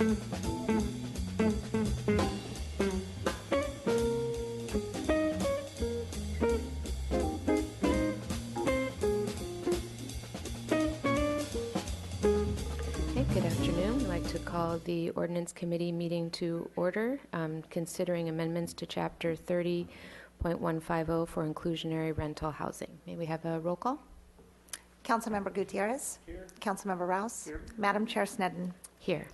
Good afternoon. I'd like to call the Ordinance Committee meeting to order, considering amendments to Chapter 30.150 for inclusionary rental housing. May we have a roll call? Councilmember Gutierrez. Here. Councilmember Rouse. Here. Madam Chair Sneddon. Here.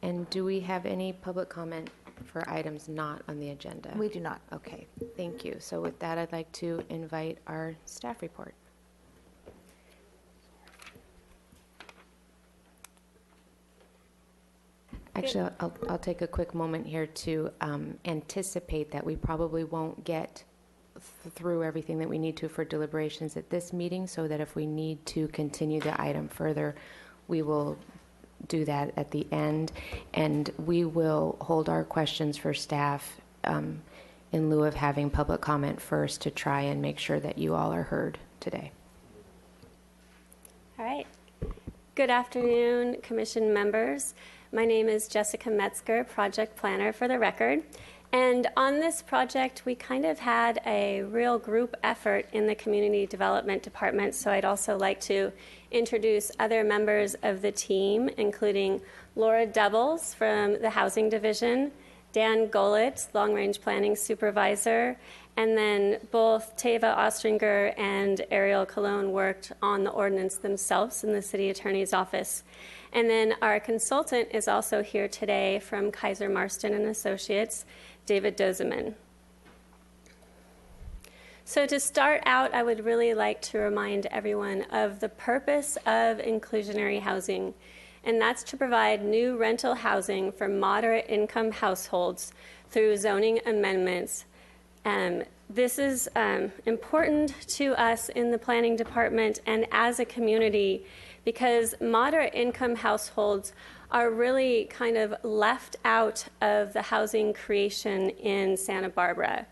And do we have any public comment for items not on the agenda? We do not. Okay, thank you. So with that, I'd like to invite our staff report. Actually, I'll take a quick moment here to anticipate that we probably won't get through everything that we need to for deliberations at this meeting, so that if we need to continue the item further, we will do that at the end. And we will hold our questions for staff in lieu of having public comment first, to try and make sure that you all are heard today. All right. Good afternoon, Commission members. My name is Jessica Metzger, project planner for the record. And on this project, we kind of had a real group effort in the Community Development Department. So I'd also like to introduce other members of the team, including Laura Doubles from the Housing Division, Dan Golitz, Long Range Planning Supervisor, and then both Tava Ostringer and Ariel Colon worked on the ordinance themselves in the City Attorney's Office. And then our consultant is also here today from Kaiser Marston and Associates, David Dozeman. So to start out, I would really like to remind everyone of the purpose of inclusionary housing, and that's to provide new rental housing for moderate income households through zoning amendments. This is important to us in the planning department and as a community, because moderate income households are really kind of left out of the housing creation in Santa Barbara.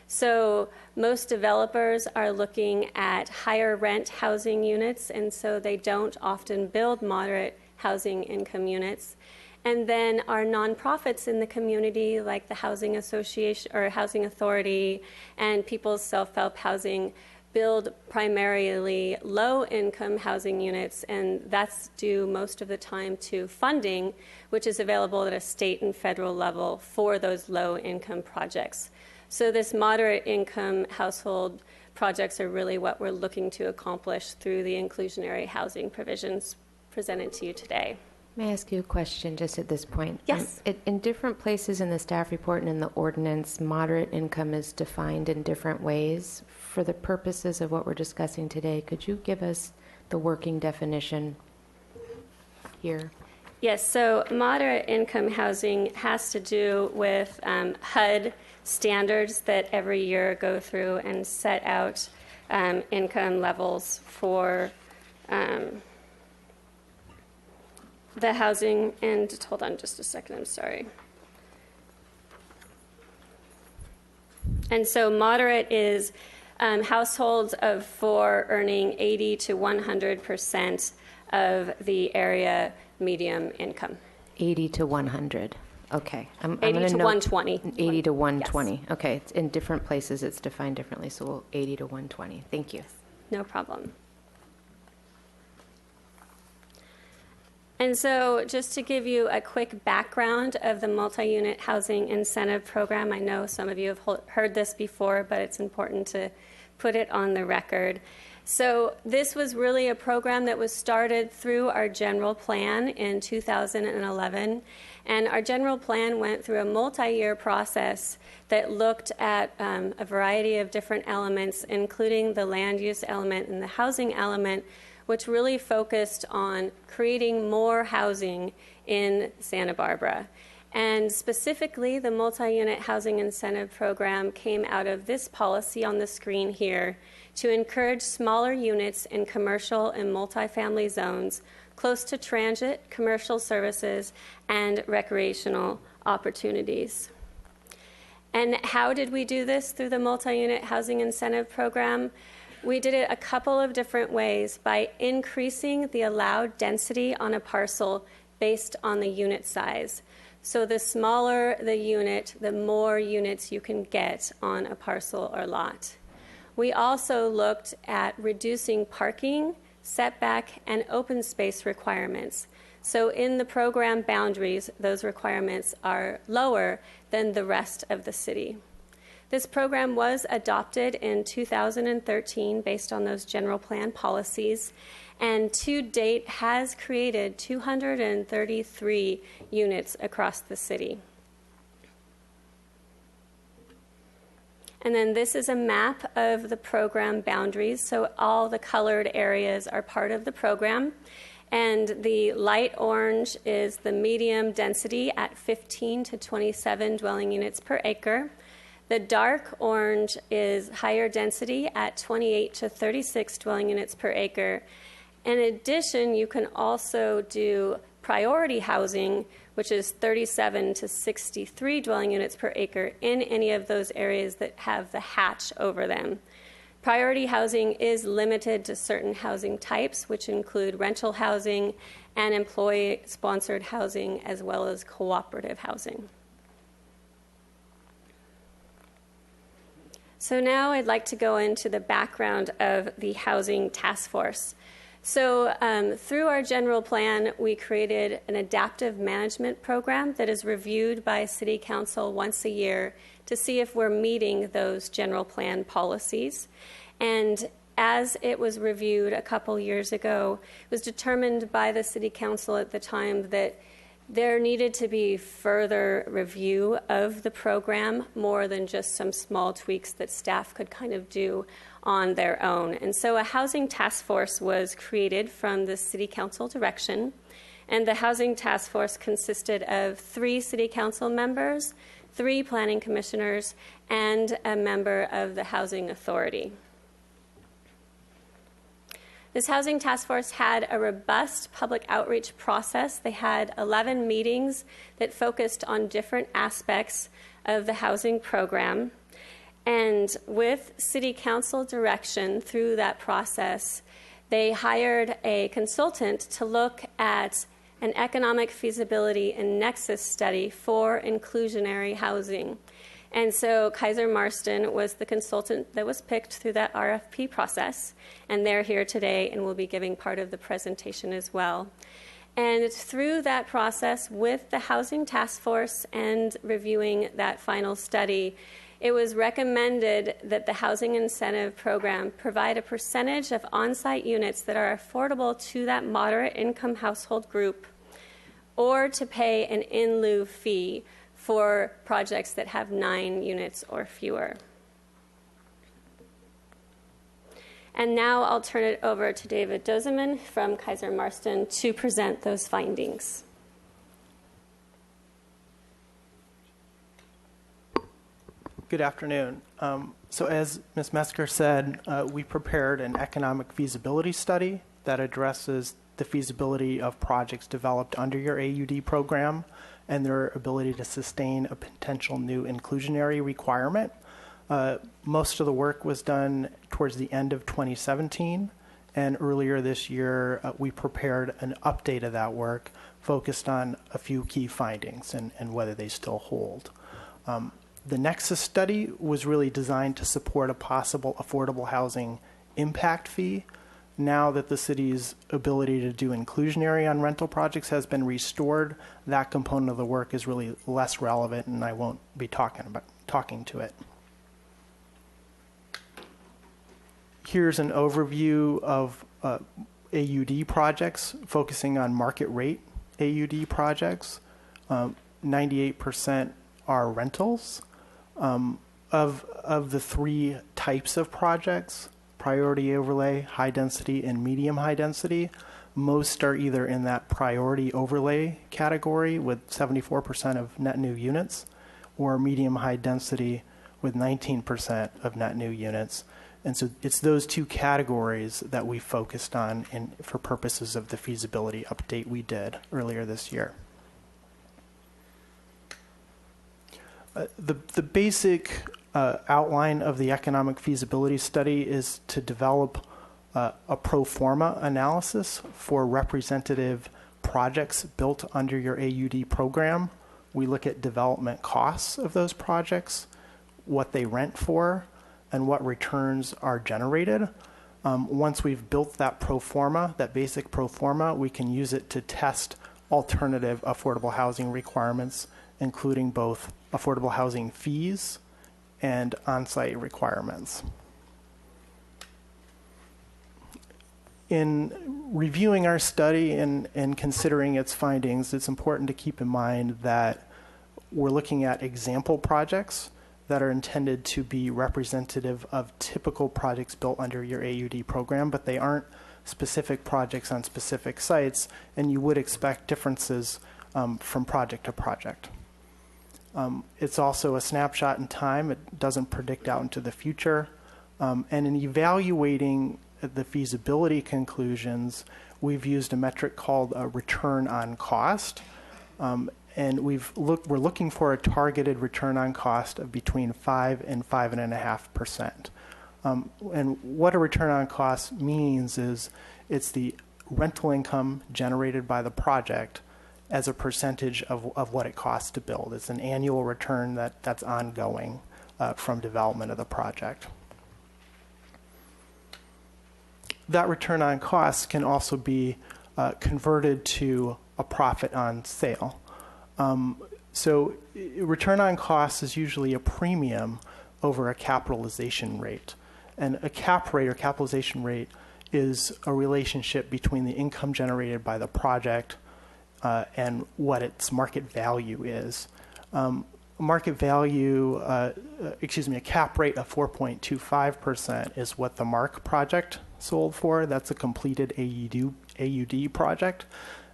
So most developers are looking at higher rent housing units, and so they don't often build moderate housing income units. And then our nonprofits in the community, like the Housing Association or Housing Authority and People's Self-Help Housing, build primarily low-income housing units, and that's due most of the time to funding, which is available at a state and federal level for those low-income projects. So this moderate-income household projects are really what we're looking to accomplish through the inclusionary housing provisions presented to you today. May I ask you a question just at this point? Yes. In different places in the staff report and in the ordinance, moderate income is defined in different ways. For the purposes of what we're discussing today, could you give us the working definition here? Yes, so moderate income housing has to do with HUD standards that every year go through and set out income levels for the housing. And hold on just a second, I'm sorry. And so moderate is households of four earning 80 to 100% of the area medium income. 80 to 100. Okay. I'm 80 gonna to note 120. 80 to 120. Yes. Okay. It's in different places it's defined differently, so we'll 80 to 120. Thank you. No problem. And so just to give you a quick background of the multi-unit housing incentive program, I know some of you have heard this before, but it's important to put it on the record. So this was really a program that was started through our general plan in 2011. And our general plan went through a multi-year process that looked at a variety of different elements, including the land use element and the housing element, which really focused on creating more housing in Santa Barbara. And specifically, the multi-unit housing incentive program came out of this policy on the screen here to encourage smaller units in commercial and multifamily zones close to transit, commercial services, and recreational opportunities. And how did we do this through the multi-unit housing incentive program? We did it a couple of different ways by increasing the allowed density on a parcel based on the unit size. So the smaller the unit, the more units you can get on a parcel or lot. We also looked at reducing parking, setback, and open space requirements. So in the program boundaries, those requirements are lower than the rest of the city. This program was adopted in 2013 based on those general plan policies, and to date has created 233 units across the city. And then this is a map of the program boundaries. So all the colored areas are part of the program. And the light orange is the medium density at 15 to 27 dwelling units per acre. The dark orange is higher density at 28 to 36 dwelling units per acre. In addition, you can also do priority housing, which is 37 to 63 dwelling units per acre in any of those areas that have the hatch over them. Priority housing is limited to certain housing types, which include rental housing and employee-sponsored housing, as well as cooperative housing. So now I'd like to go into the background of the Housing Task Force. So through our general plan, we created an adaptive management program that is reviewed by City Council once a year to see if we're meeting those general plan policies. And as it was reviewed a couple years ago, it was determined by the City Council at the time that there needed to be further review of the program, more than just some small tweaks that staff could kind of do on their own. And so a housing task force was created from the City Council direction, and the housing task force consisted of 3 City Council members, 3 planning commissioners, and a member of the Housing Authority. This housing task force had a robust public outreach process. They had 11 meetings that focused on different aspects of the housing program. And with City Council direction through that process, they hired a consultant to look at an economic feasibility and nexus study for inclusionary housing. And so Kaiser Marston was the consultant that was picked through that RFP process, and they're here today and will be giving part of the presentation as well. And through that process with the Housing Task Force and reviewing that final study, it was recommended that the Housing Incentive Program provide a percentage of on-site units that are affordable to that moderate income household group, or to pay an in lieu fee for projects that have 9 units or fewer. And now I'll turn it over to David Dozeman from Kaiser Marston to present those findings. Good afternoon. So as Ms. Mesker said, we prepared an economic feasibility study that addresses the feasibility of projects developed under your AUD program and their ability to sustain a potential new inclusionary requirement. Most of the work was done towards the end of 2017, and earlier this year we prepared an update of that work focused on a few key findings and whether they still hold. The Nexus study was really designed to support a possible affordable housing impact fee. Now that the city's ability to do inclusionary on rental projects has been restored, that component of the work is really less relevant, and I won't be talking to it. Here's an overview of AUD projects, focusing on market rate AUD projects. 98% are rentals. Of the 3 types of projects, priority overlay, high density, and medium high density, most are either in that priority overlay category with 74% of net new units, or medium high density with 19% of net new units. And so it's those 2 categories that we focused on for purposes of the feasibility update we did earlier this year. The basic outline of the economic feasibility study is to develop a pro forma analysis for representative projects built under your AUD program. We look at development costs of those projects, what they rent for, and what returns are generated. Once we've built that pro forma, that basic pro forma, we can use it to test alternative affordable housing requirements, including both affordable housing fees and on-site requirements. In reviewing our study and considering its findings, it's important to keep in mind that we're looking at example projects that are intended to be representative of typical projects built under your AUD program, but they aren't specific projects on specific sites, and you would expect differences from project to project. It's also a snapshot in time. It doesn't predict out into the future. And in evaluating the feasibility conclusions, we've used a metric called a return on cost. And we're looking for a targeted return on cost of between 5 and 5.5%. And what a return on cost means is it's the rental income generated by the project as a percentage of what it costs to build. It's an annual return that's ongoing from development of the project. That return on cost can also be converted to a profit on sale. So return on cost is usually a premium over a capitalization rate. And a cap rate or capitalization rate is a relationship between the income generated by the project and what its market value is. Market value, a cap rate of 4.25% is what the Mark project sold for. That's a completed AUD project.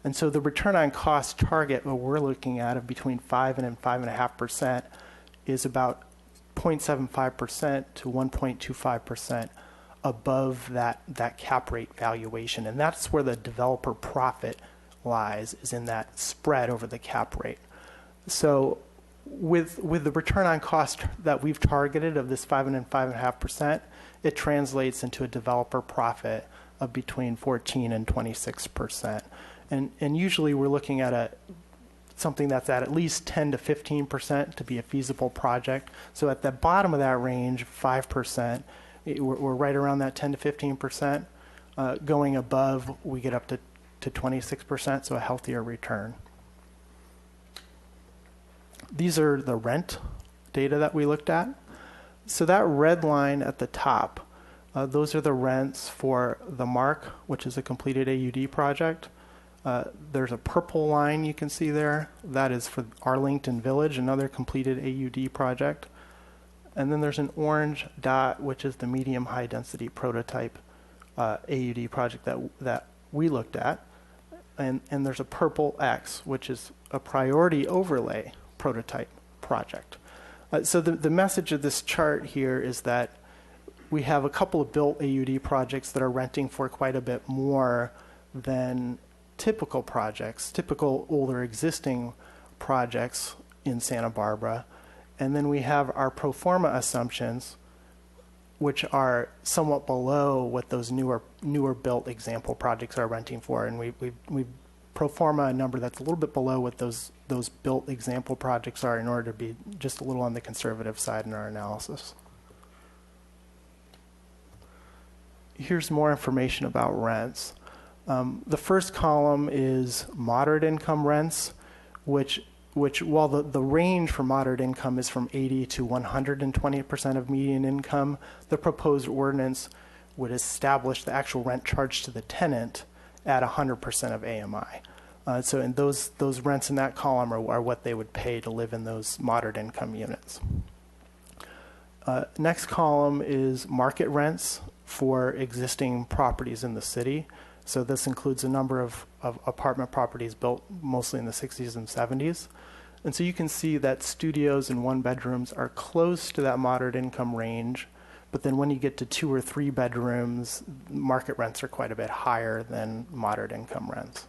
And so the return on cost target that we're looking at of between 5 and 5.5% is about 0.75% to 1.25% above that cap rate valuation. And that's where the developer profit lies, is in that spread over the cap rate. So with the return on cost that we've targeted of this 5 and 5.5%, it translates into a developer profit of between 14 and 26%. And usually we're looking at something that's at least 10 to 15% to be a feasible project. So at the bottom of that range, 5%, we're right around that 10 to 15%. Going above, we get up to 26%, so a healthier return. These are the rent data that we looked at. So that red line at the top, those are the rents for the Mark, which is a completed AUD project. There's a purple line you can see there. That is for Arlington Village, another completed AUD project. And then there's an orange dot, which is the medium high density prototype AUD project that we looked at. And there's a purple X, which is a priority overlay prototype project. So the message of this chart here is that we have a couple of built AUD projects that are renting for quite a bit more than typical projects, typical older existing projects in Santa Barbara. And then we have our pro forma assumptions, which are somewhat below what those newer built example projects are renting for. And we pro forma a number that's a little bit below what those built example projects are in order to be just a little on the conservative side in our analysis. Here's more information about rents. The first column is moderate income rents, which while the range for moderate income is from 80 to 120% of median income, the proposed ordinance would establish the actual rent charged to the tenant at 100% of AMI. So in those rents in that column are what they would pay to live in those moderate income units. Next column is market rents for existing properties in the city. So this includes a number of apartment properties built mostly in the 60s and 70s. And so you can see that studios and one bedrooms are close to that moderate income range. But then when you get to 2 or 3 bedrooms, market rents are quite a bit higher than moderate income rents.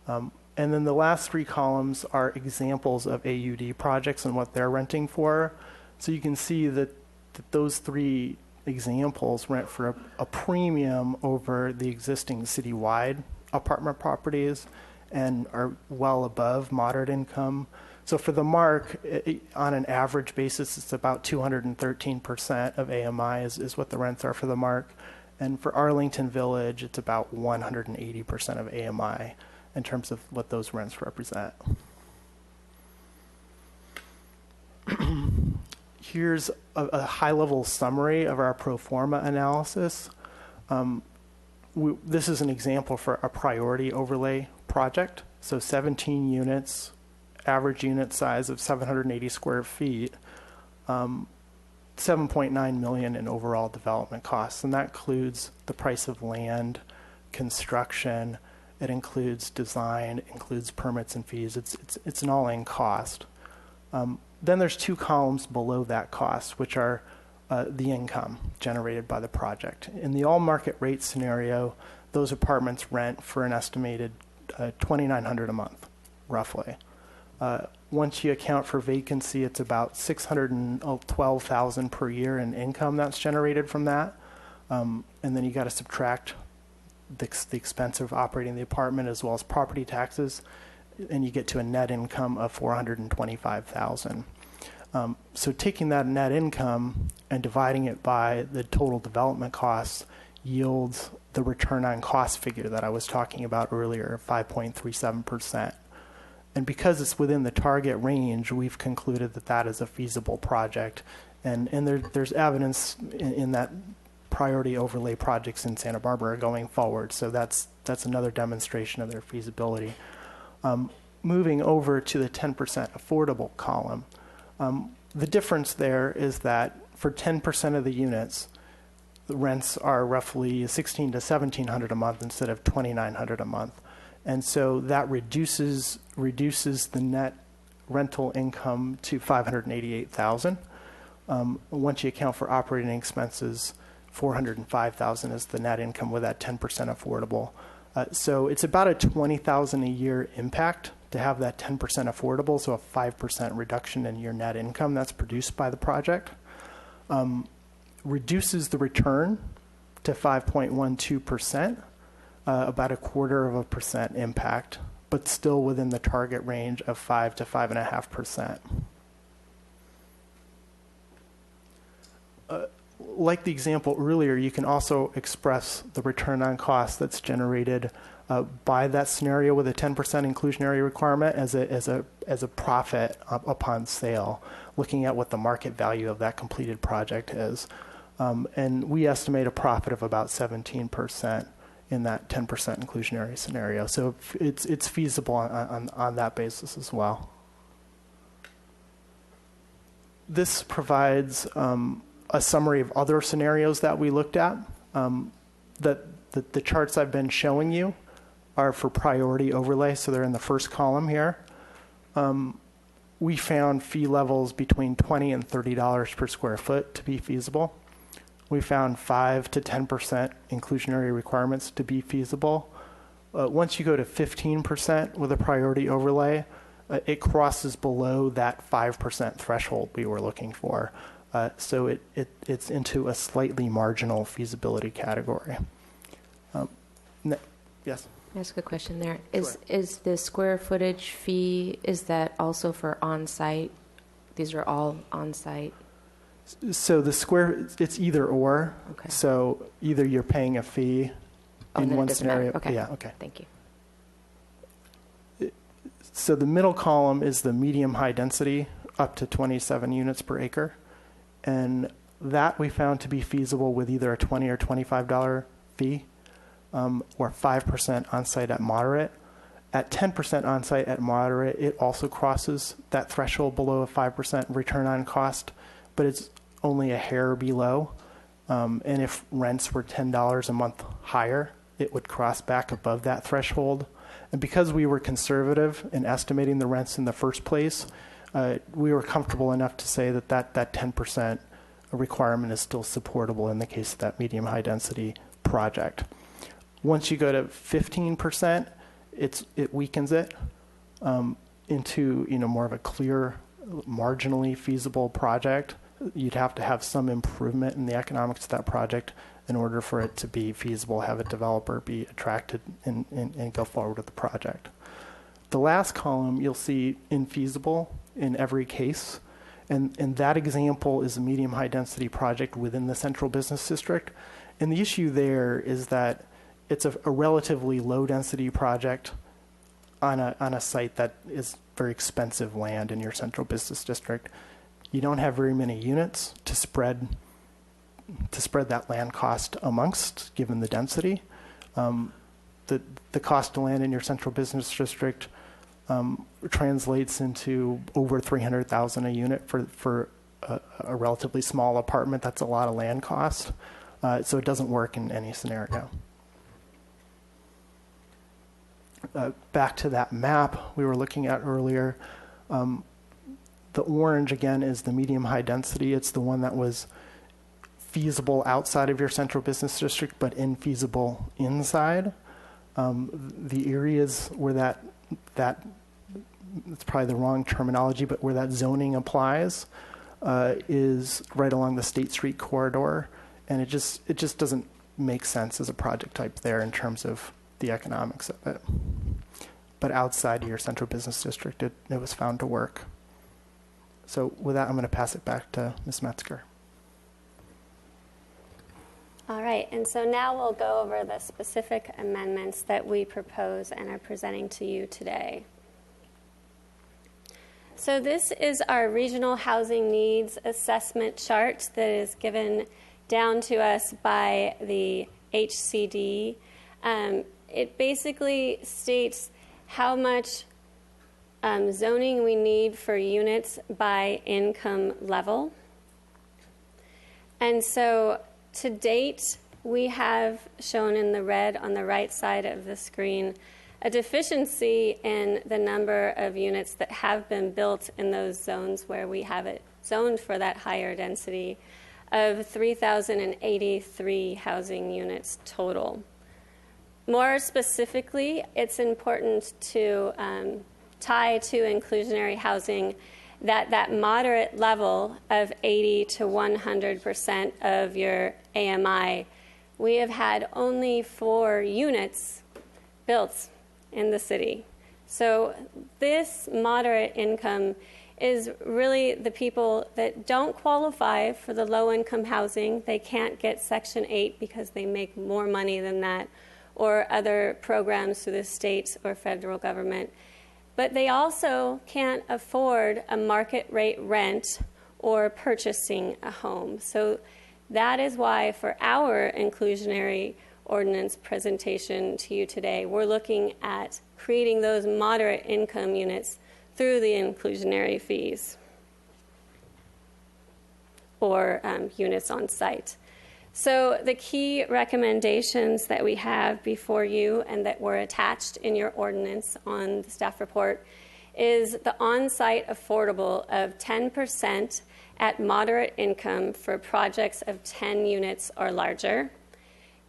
And then the last 3 columns are examples of AUD projects and what they're renting for. So you can see that those 3 examples rent for a premium over the existing citywide apartment properties and are well above moderate income. So for the Mark, on an average basis, it's about 213% of AMI is what the rents are for the Mark. And for Arlington Village, it's about 180% of AMI in terms of what those rents represent. Here's a high-level summary of our pro forma analysis. This is an example for a priority overlay project. So 17 units, average unit size of 780 square feet, 7.9 million in overall development costs. And that includes the price of land, construction, it includes design, it includes permits and fees. It's an all-in cost. Then there's two columns below that cost, which are the income generated by the project. In the all-market rate scenario, those apartments rent for an estimated $2,900 a month, roughly. Once you account for vacancy, it's about $612,000 per year in income that's generated from that. And then you got to subtract the expense of operating the apartment as well as property taxes, and you get to a net income of $425,000. So taking that net income and dividing it by the total development costs yields the return on cost figure that I was talking about earlier, 5.37%. And because it's within the target range, we've concluded that that is a feasible project. And there's evidence in that priority overlay projects in Santa Barbara going forward. So that's another demonstration of their feasibility. Moving over to the 10% affordable column, the difference there is that for 10% of the units, the rents are roughly $1,600 to $1,700 a month instead of $2,900 a month. And so that reduces the net rental income to $588,000. Once you account for operating expenses, $405,000 is the net income with that 10% affordable. So it's about a $20,000 a year impact to have that 10% affordable, so a 5% reduction in your net income that's produced by the project. Reduces the return to 5.12%, about 1/4% impact, but still within the target range of 5 to 5.5%. Like the example earlier, you can also express the return on cost that's generated by that scenario with a 10% inclusionary requirement as a profit upon sale, looking at what the market value of that completed project is. And we estimate a profit of about 17% in that 10% inclusionary scenario. So it's feasible on that basis as well. This provides a summary of other scenarios that we looked at. The charts I've been showing you are for priority overlay, so they're in the first column here. We found fee levels between $20 and $30 per square foot to be feasible. We found 5 to 10% inclusionary requirements to be feasible. Once you go to 15% with a priority overlay, it crosses below that 5% threshold we were looking for. So it's into a slightly marginal feasibility category. Yes? Can I ask a question there? Sure. Is the square footage fee, is that also for on-site? These are all on-site? So it's either or. Okay. So either you're paying a fee in then one it doesn't scenario. matter. Okay. Yeah, okay. Thank you. So the middle column is the medium high density, up to 27 units per acre. And that we found to be feasible with either a $20 or $25 fee, or 5% on-site at moderate. At 10% on-site at moderate, it also crosses that threshold below a 5% return on cost, but it's only a hair below. And if rents were $10 a month higher, it would cross back above that threshold. And because we were conservative in estimating the rents in the first place, we were comfortable enough to say that 10% requirement is still supportable in the case of that medium high density project. Once you go to 15%, it weakens it into more of a clear, marginally feasible project. You'd have to have some improvement in the economics of that project in order for it to be feasible, have a developer be attracted and go forward with the project. The last column, you'll see infeasible in every case. And that example is a medium-high density project within the central business district. And the issue there is that it's a relatively low-density project on a site that is very expensive land in your central business district. You don't have very many units to spread that land cost amongst, given the density. The cost of land in your central business district translates into over $300,000 a unit for a relatively small apartment. That's a lot of land cost. So it doesn't work in any scenario. Back to that map we were looking at earlier. The orange, again, is the medium-high density. It's the one that was feasible outside of your central business district, but infeasible inside. The areas where that it's probably the wrong terminology, but where that zoning applies is right along the State Street corridor, and it just doesn't make sense as a project type there in terms of the economics of it. But outside of your central business district, it was found to work. So with that, I'm going to pass it back to Ms. Metzger. All right, and so now we'll go over the specific amendments that we propose and are presenting to you today. So this is our regional housing needs assessment chart that is given down to us by the HCD. It basically states how much zoning we need for units by income level. And so to date, we have shown in the red on the right side of the screen a deficiency in the number of units that have been built in those zones where we have it zoned for that higher density of 3,083 housing units total. More specifically, it's important to tie to inclusionary housing that moderate level of 80 to 100% of your AMI. We have had only 4 units built in the city. So this moderate income is really the people that don't qualify for the low-income housing. They can't get Section 8 because they make more money than that, or other programs through the state or federal government. But they also can't afford a market rate rent or purchasing a home. So that is why for our inclusionary ordinance presentation to you today, we're looking at creating those moderate income units through the inclusionary fees or units on site. So the key recommendations that we have before you and that were attached in your ordinance on the staff report is the on-site affordable of 10% at moderate income for projects of 10 units or larger.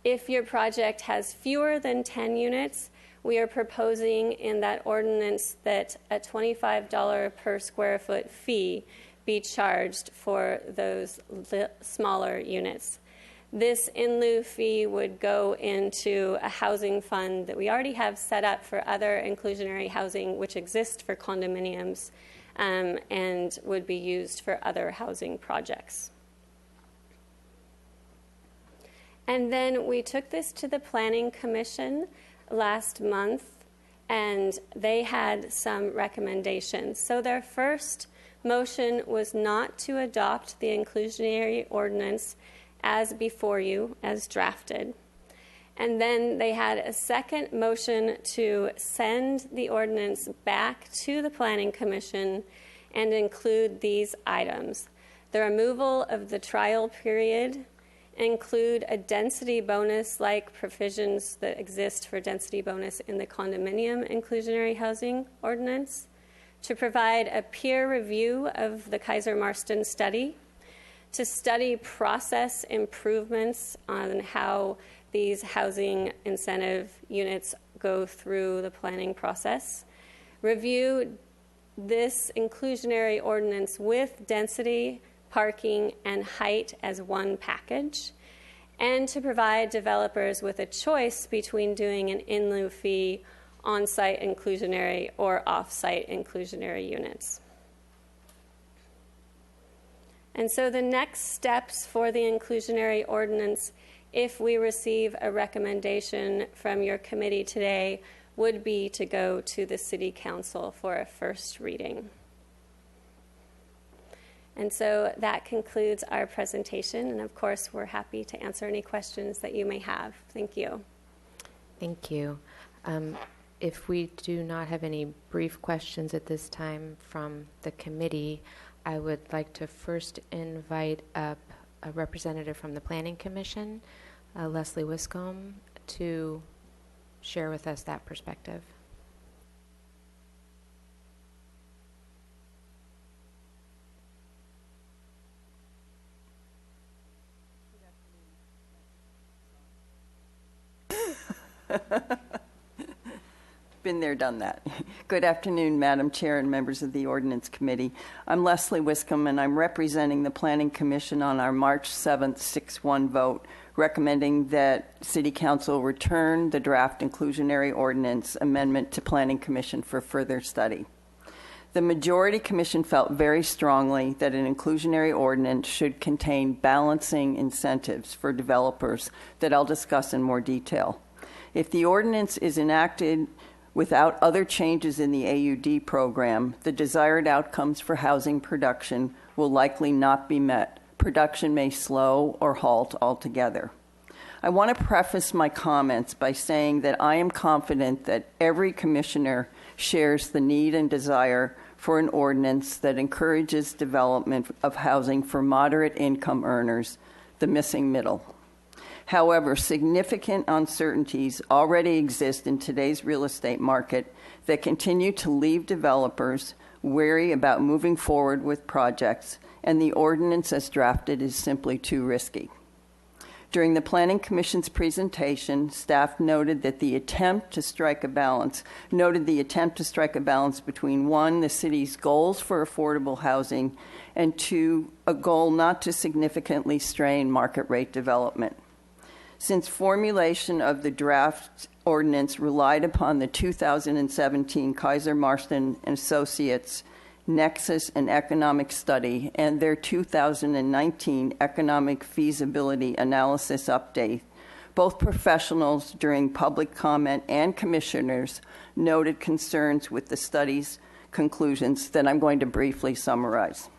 If your project has fewer than 10 units, we are proposing in that ordinance that a $25 per square foot fee be charged for those smaller units. This in lieu fee would go into a housing fund that we already have set up for other inclusionary housing, which exists for condominiums, and would be used for other housing projects. And then we took this to the Planning Commission last month, and they had some recommendations. So their first motion was not to adopt the inclusionary ordinance as before you, as drafted. And then they had a second motion to send the ordinance back to the Planning Commission and include these items: the removal of the trial period, include a density bonus like provisions that exist for density bonus in the condominium inclusionary housing ordinance, to provide a peer review of the Kaiser Marston study, to study process improvements on how these housing incentive units go through the planning process, review this inclusionary ordinance with density, parking, and height as one package, and to provide developers with a choice between doing an in lieu fee on-site inclusionary or off-site inclusionary units. And so the next steps for the inclusionary ordinance, if we receive a recommendation from your committee today, would be to go to the City Council for a first reading. And so that concludes our presentation, and of course, we're happy to answer any questions that you may have. Thank you. Thank you. If we do not have any brief questions at this time from the committee, I would like to first invite up a representative from the Planning Commission, Leslie Wiscombe, to share with us that perspective. Been there, done that. Good afternoon, Madam Chair and members of the Ordinance Committee. I'm Leslie Wiscombe, and I'm representing the Planning Commission on our March 7th 6-1 vote, recommending that City Council return the draft inclusionary ordinance amendment to Planning Commission for further study. The Majority Commission felt very strongly that an inclusionary ordinance should contain balancing incentives for developers that I'll discuss in more detail. If the ordinance is enacted without other changes in the AUD program, the desired outcomes for housing production will likely not be met. Production may slow or halt altogether. I want to preface my comments by saying that I am confident that every commissioner shares the need and desire for an ordinance that encourages development of housing for moderate income earners, the missing middle. However, significant uncertainties already exist in today's real estate market that continue to leave developers wary about moving forward with projects, and the ordinance as drafted is simply too risky. During the Planning Commission's presentation, staff noted the attempt to strike a balance between, one, the city's goals for affordable housing, and two, a goal not to significantly strain market rate development. Since formulation of the draft ordinance relied upon the 2017 Kaiser Marston and Associates Nexus and Economic Study and their 2019 Economic Feasibility Analysis Update, both professionals during public comment and commissioners noted concerns with the study's conclusions that I'm going to briefly summarize.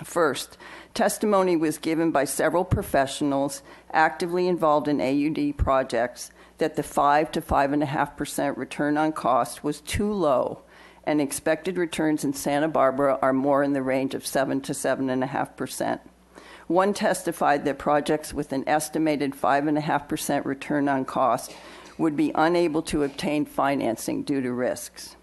First, testimony was given by several professionals actively involved in AUD projects that the 5 to 5.5% return on cost was too low, and expected returns in Santa Barbara are more in the range of 7 to 7.5%. One testified that projects with an estimated 5.5% return on cost would be unable to obtain financing due to risks.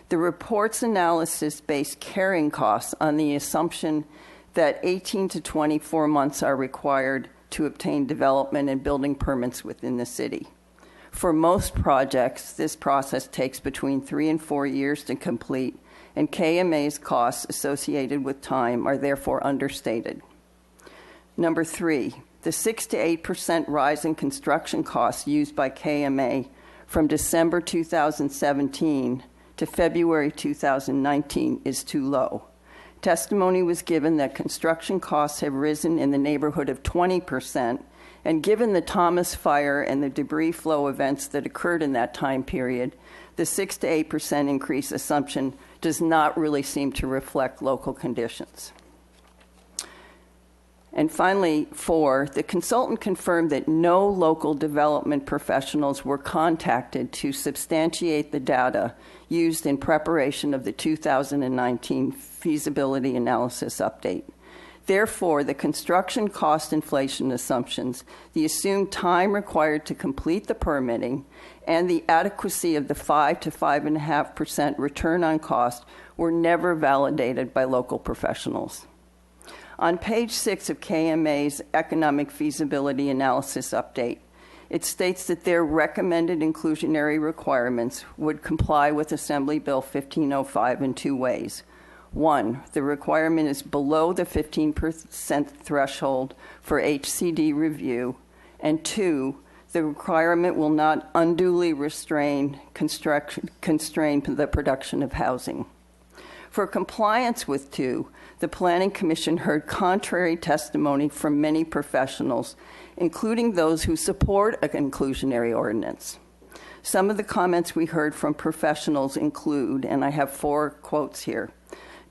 The report's analysis based carrying costs on the assumption that 18 to 24 months are required to obtain development and building permits within the city. For most projects, this process takes between 3 and 4 years to complete, and KMA's costs associated with time are therefore understated. Number 3, the 6 to 8% rise in construction costs used by KMA from December 2017 to February 2019 is too low. Testimony was given that construction costs have risen in the neighborhood of 20%, and given the Thomas Fire and the debris flow events that occurred in that time period, the 6 to 8% increase assumption does not really seem to reflect local conditions. And finally, 4, the consultant confirmed that no local development professionals were contacted to substantiate the data used in preparation of the 2019 feasibility analysis update. Therefore, the construction cost inflation assumptions, the assumed time required to complete the permitting, and the adequacy of the 5 to 5.5% return on cost were never validated by local professionals. On page 6 of KMA's Economic Feasibility Analysis Update, it states that their recommended inclusionary requirements would comply with Assembly Bill 1505 in 2 ways. 1, the requirement is below the 15% threshold for HCD review, and 2, The requirement will not unduly constrain the production of housing. For compliance with 2, the Planning Commission heard contrary testimony from many professionals, including those who support an inclusionary ordinance. Some of the comments we heard from professionals include, and I have 4 quotes here,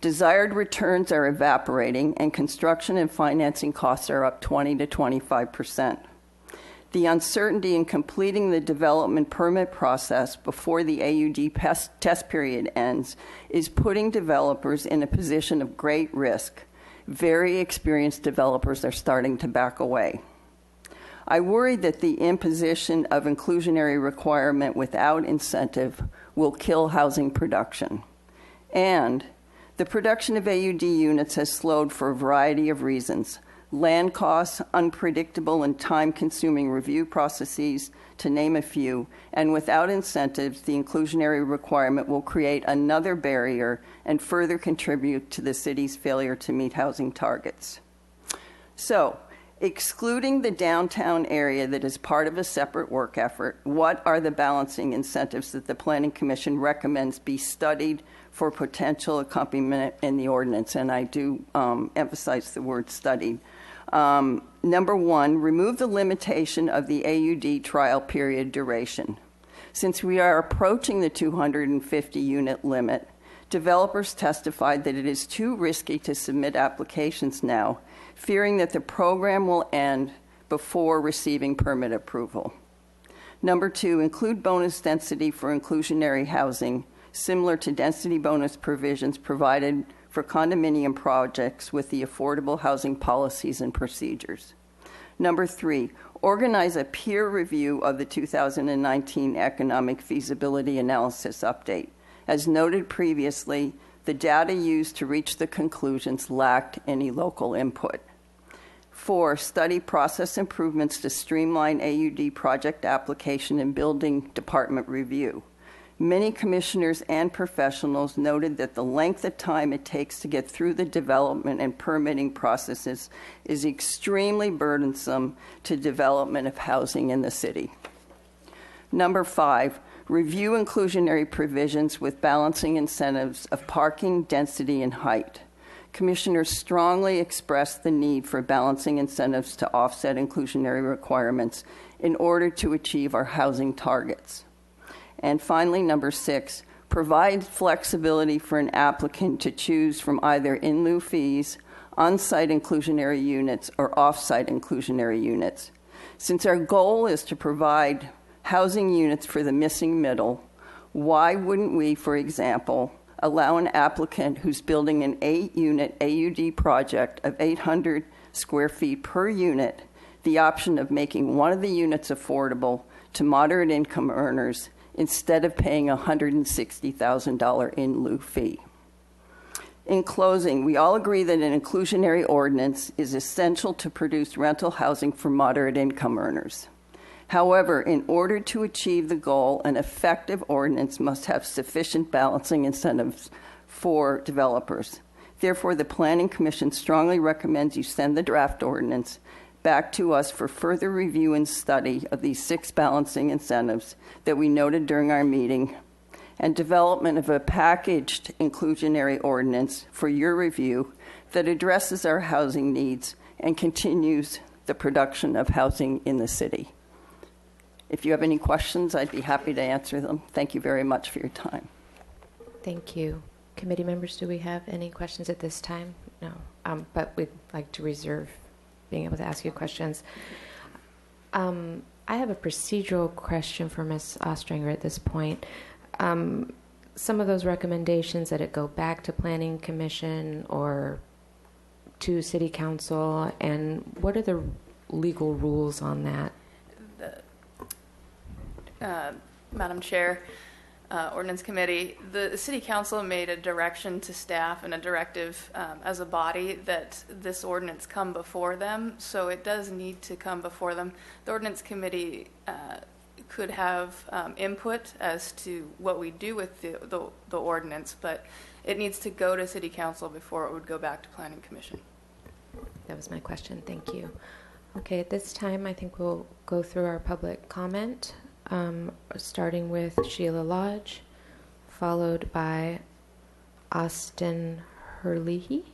desired returns are evaporating and construction and financing costs are up 20 to 25%. The uncertainty in completing the development permit process before the AUD test period ends is putting developers in a position of great risk. Very experienced developers are starting to back away. I worry that the imposition of inclusionary requirement without incentive will kill housing production. And the production of AUD units has slowed for a variety of reasons. Land costs, unpredictable and time-consuming review processes, to name a few, and without incentives, the inclusionary requirement will create another barrier and further contribute to the city's failure to meet housing targets. So, excluding the downtown area that is part of a separate work effort, what are the balancing incentives that the Planning Commission recommends be studied for potential accompaniment in the ordinance? And I do emphasize the word studied. Number 1, remove the limitation of the AUD trial period duration. Since we are approaching the 250 unit limit, developers testified that it is too risky to submit applications now, fearing that the program will end before receiving permit approval. Number 2, include bonus density for inclusionary housing, similar to density bonus provisions provided for condominium projects with the affordable housing policies and procedures. Number 3, organize a peer review of the 2019 Economic Feasibility Analysis Update. As noted previously, the data used to reach the conclusions lacked any local input. 4, study process improvements to streamline AUD project application and building department review. Many commissioners and professionals noted that the length of time it takes to get through the development and permitting processes is extremely burdensome to development of housing in the city. Number 5, review inclusionary provisions with balancing incentives of parking, density, and height. Commissioners strongly expressed the need for balancing incentives to offset inclusionary requirements in order to achieve our housing targets. And finally, number 6, provide flexibility for an applicant to choose from either in lieu fees, on-site inclusionary units, or off-site inclusionary units. Since our goal is to provide housing units for the missing middle, why wouldn't we, for example, allow an applicant who's building an 8-unit AUD project of 800 square feet per unit the option of making one of the units affordable to moderate income earners instead of paying a $160,000 in lieu fee? In closing, we all agree that an inclusionary ordinance is essential to produce rental housing for moderate income earners. However, in order to achieve the goal, an effective ordinance must have sufficient balancing incentives for developers. Therefore, the Planning Commission strongly recommends you send the draft ordinance back to us for further review and study of these 6 balancing incentives that we noted during our meeting, and development of a packaged inclusionary ordinance for your review that addresses our housing needs and continues the production of housing in the city. If you have any questions, I'd be happy to answer them. Thank you very much for your time. Thank you. Committee members, do we have any questions at this time? No, but we'd like to reserve being able to ask you questions. I have a procedural question for Ms. Ostringer at this point. Some of those recommendations that it go back to Planning Commission or to City Council, and what are the legal rules on that? Madam Chair, Ordinance Committee, the City Council made a direction to staff and a directive as a body that this ordinance come before them, so it does need to come before them. The Ordinance Committee could have input as to what we do with the ordinance, but it needs to go to City Council before it would go back to Planning Commission. That was my question. Thank you. Okay, at this time, I think we'll go through our public public comment, starting with Sheila Lodge, followed by Austin Herlihy.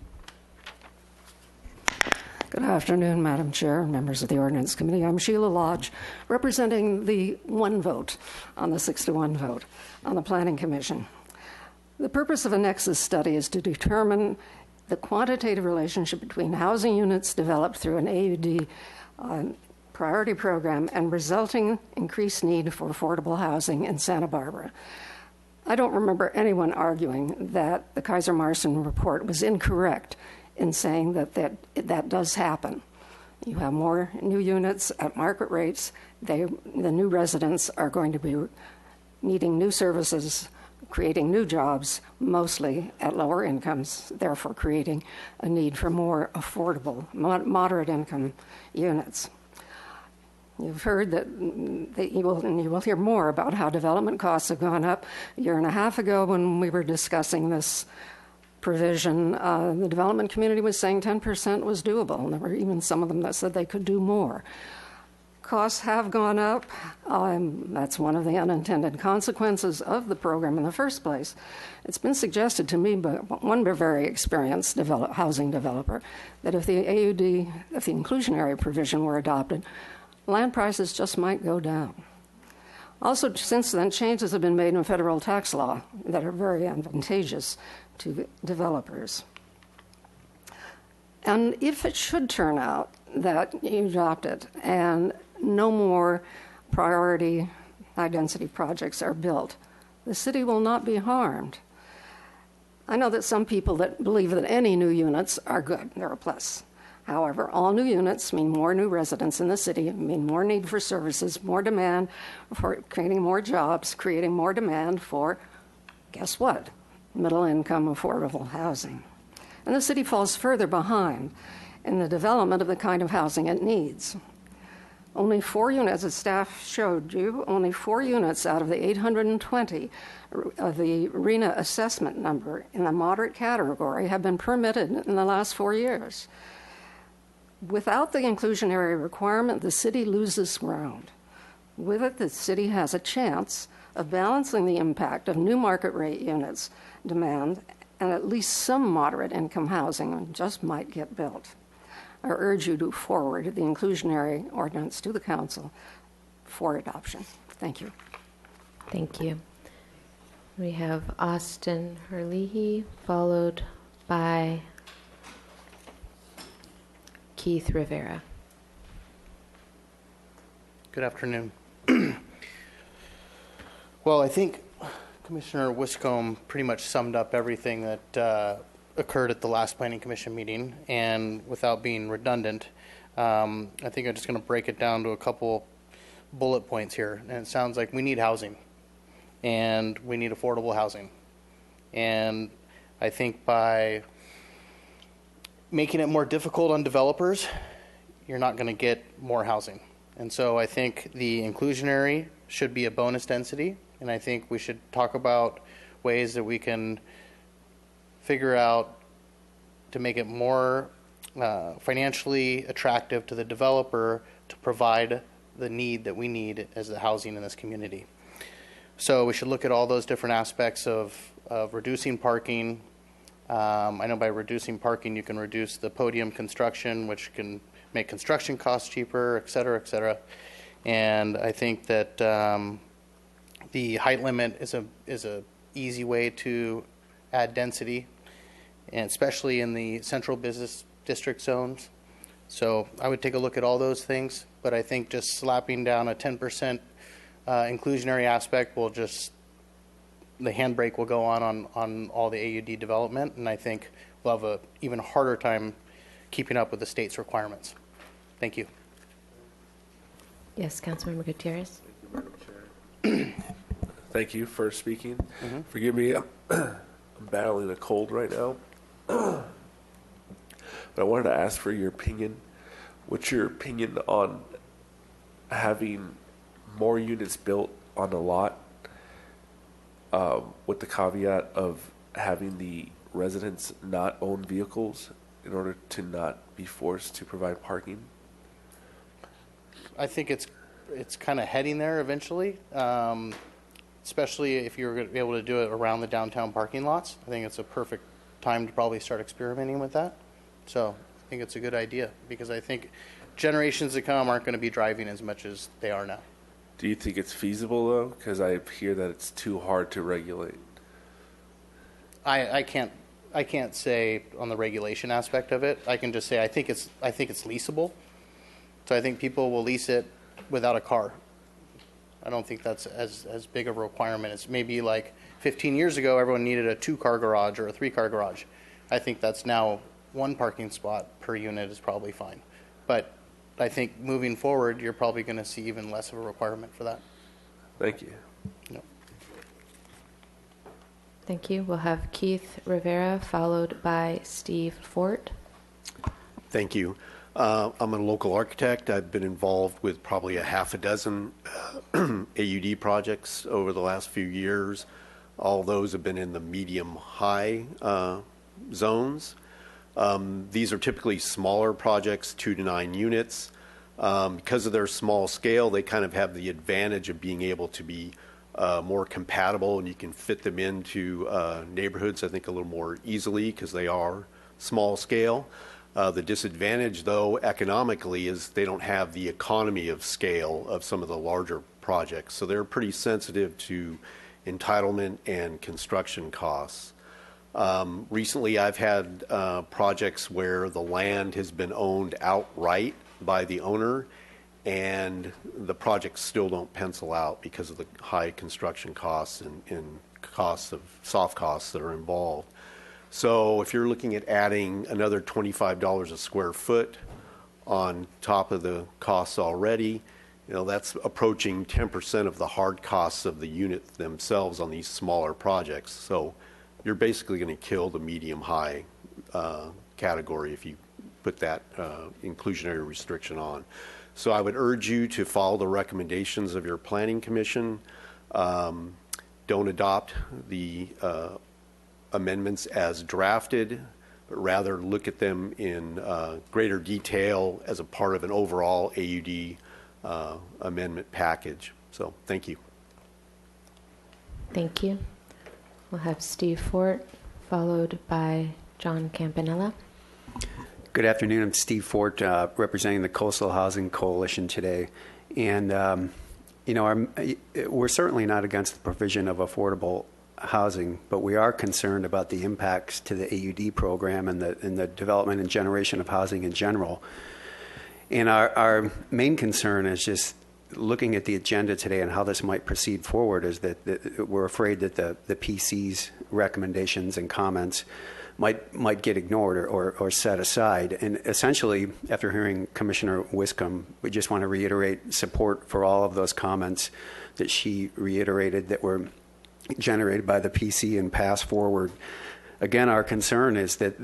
Good afternoon, Madam Chair and members of the Ordinance Committee. I'm Sheila Lodge, representing the one vote on the 6-to-1 vote on the Planning Commission. The purpose of a nexus study is to determine the quantitative relationship between housing units developed through an AUD priority program and resulting increased need for affordable housing in Santa Barbara. I don't remember anyone arguing that the Kaiser-Marson report was incorrect in saying that does happen. You have more new units at market rates. The new residents are going to be needing new services, creating new jobs, mostly at lower incomes, therefore creating a need for more affordable, moderate income units. You've heard that you will hear more about how development costs have gone up. A year and a half ago, when we were discussing this provision, the development community was saying 10% was doable, and there were even some of them that said they could do more. Costs have gone up. That's one of the unintended consequences of the program in the first place. It's been suggested to me by one very experienced housing developer that if the inclusionary provision were adopted, land prices just might go down. Also, since then, changes have been made in federal tax law that are very advantageous to developers. And if it should turn out that you adopt it and no more priority high-density projects are built, the city will not be harmed. I know that some people that believe that any new units are good, they're a plus. However, all new units mean more new residents in the city, mean more need for services, more demand for creating more jobs, creating more demand for, guess what? Middle-income, affordable housing. And the city falls further behind in the development of the kind of housing it needs. Only 4 units, as staff showed you, only 4 units out of the 820 of the RENA assessment number in the moderate category have been permitted in the last 4 years. Without the inclusionary requirement, the city loses ground. With it, the city has a chance of balancing the impact of new market rate units demand and at least some moderate income housing just might get built. I urge you to forward the inclusionary ordinance to the council for adoption. Thank you. Thank you. We have Austin Herlihy, followed by Keith Rivera. Good afternoon. Well, I think Commissioner Wiscombe pretty much summed up everything that occurred at the last Planning Commission meeting, and without being redundant, I think I'm just going to break it down to a couple bullet points here. And it sounds like we need housing, and we need affordable housing. And I think by making it more difficult on developers, you're not going to get more housing. And so I think the inclusionary should be a bonus density, and I think we should talk about ways that we can figure out to make it more financially attractive to the developer to provide the need that we need as the housing in this community. So we should look at all those different aspects of reducing parking. I know by reducing parking, you can reduce the podium construction, which can make construction costs cheaper, et cetera, et cetera. And I think that the height limit is a easy way to add density, and especially in the central business district zones. So I would take a look at all those things, but I think just slapping down a 10% inclusionary aspect will just, the handbrake will go on all the AUD development, and I think we'll have an even harder time keeping up with the state's requirements. Thank you. Yes, Councilmember Gutierrez. Thank you, Madam Chair. Thank you for speaking. Forgive me, I'm battling a cold right now. But I wanted to ask for your opinion. What's your opinion on having more units built on a lot with the caveat of having the residents not own vehicles in order to not be forced to provide parking? I think it's it's kind of heading there eventually, especially if you're going to be able to do it around the downtown parking lots. I think it's a perfect time to probably start experimenting with that. So I think it's a good idea because I think generations to come aren't going to be driving as much as they are now. Do you think it's feasible though? Because I hear that it's too hard to regulate. I can't say on the regulation aspect of it. I can just say I think it's leasable. So I think people will lease it without a car. I don't think that's as big of a requirement. It's maybe like 15 years ago, everyone needed a 2-car garage or a 3-car garage. I think that's now 1 parking spot per unit is probably fine. But I think moving forward, you're probably going to see even less of a requirement for that. Thank you. No. Thank you. We'll have Keith Rivera followed by Steve Fort. Thank you. I'm a local architect. I've been involved with probably a half a dozen AUD projects over the last few years. All those have been in the medium-high zones. These are typically smaller projects, 2 to 9 units. Because of their small scale, they kind of have the advantage of being able to be more compatible, and you can fit them into neighborhoods, I think, a little more easily because they are small scale. The disadvantage, though, economically, is they don't have the economy of scale of some of the larger projects. So they're pretty sensitive to entitlement and construction costs. Recently, I've had projects where the land has been owned outright by the owner, and the projects still don't pencil out because of the high construction costs and costs of soft costs that are involved. So if you're looking at adding another $25 a square foot on top of the costs already, that's approaching 10% of the hard costs of the unit themselves on these smaller projects. So you're basically going to kill the medium-high category if you put that inclusionary restriction on. So I would urge you to follow the recommendations of your Planning Commission. Don't adopt the amendments as drafted, but rather look at them in greater detail as a part of an overall AUD amendment package. So thank you. Thank you. We'll have Steve Fort followed by John Campanella. Good afternoon. I'm Steve Fort, representing the Coastal Housing Coalition today. And, we're certainly not against the provision of affordable housing, but we are concerned about the impacts to the AUD program and the development and generation of housing in general. And our main concern is just looking at the agenda today and how this might proceed forward is that we're afraid that the PC's recommendations and comments might get ignored or set aside. And essentially, after hearing Commissioner Wiscombe, we just want to reiterate support for all of those comments that she reiterated that were generated by the PC and pass forward. Again, our concern is that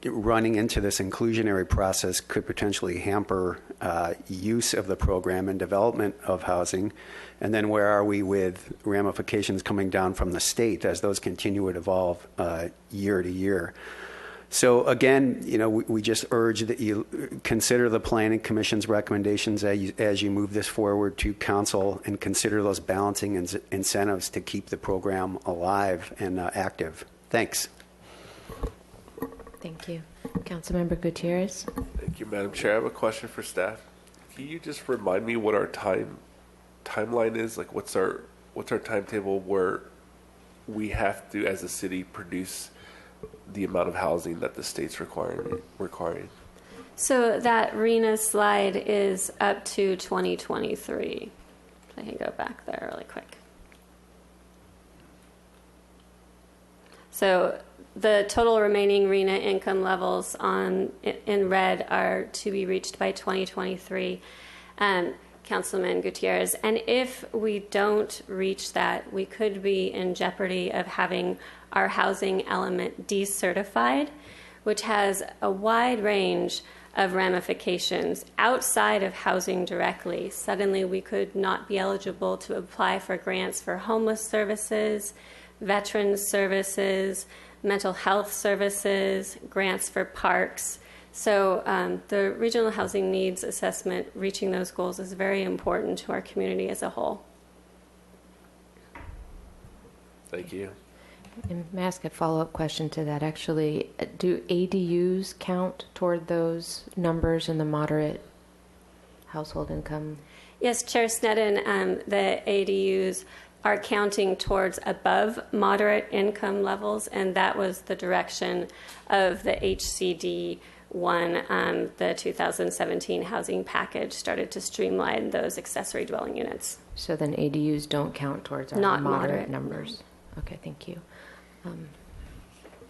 running into this inclusionary process could potentially hamper use of the program and development of housing. And then where are we with ramifications coming down from the state as those continue to evolve year to year? So again, we just urge that you consider the Planning Commission's recommendations as you move this forward to council and consider those balancing incentives to keep the program alive and active. Thanks. Thank you. Councilmember Gutierrez. Thank you, Madam Chair. I have a question for staff. Can you just remind me what our timeline is? Like, what's our timetable where we have to, as a city, produce the amount of housing that the state's requiring? So that RENA slide is up to 2023. I can go back there really quick. So the total remaining RENA income levels in red are to be reached by 2023, Councilman Gutierrez. And if we don't reach that, we could be in jeopardy of having our housing element decertified, which has a wide range of ramifications outside of housing directly. Suddenly, we could not be eligible to apply for grants for homeless services, veterans services, mental health services, grants for parks. So the regional housing needs assessment, reaching those goals, is very important to our community as a whole. Thank you. And may I ask a follow-up question to that? Actually, do ADUs count toward those numbers in the moderate household income? Yes, Chair Sneddon, the ADUs are counting towards above moderate income levels, and that was the direction of the HCD one. The 2017 housing package started to streamline those accessory dwelling units. So then ADUs don't count towards our Not moderate moderate. numbers. Okay, thank you.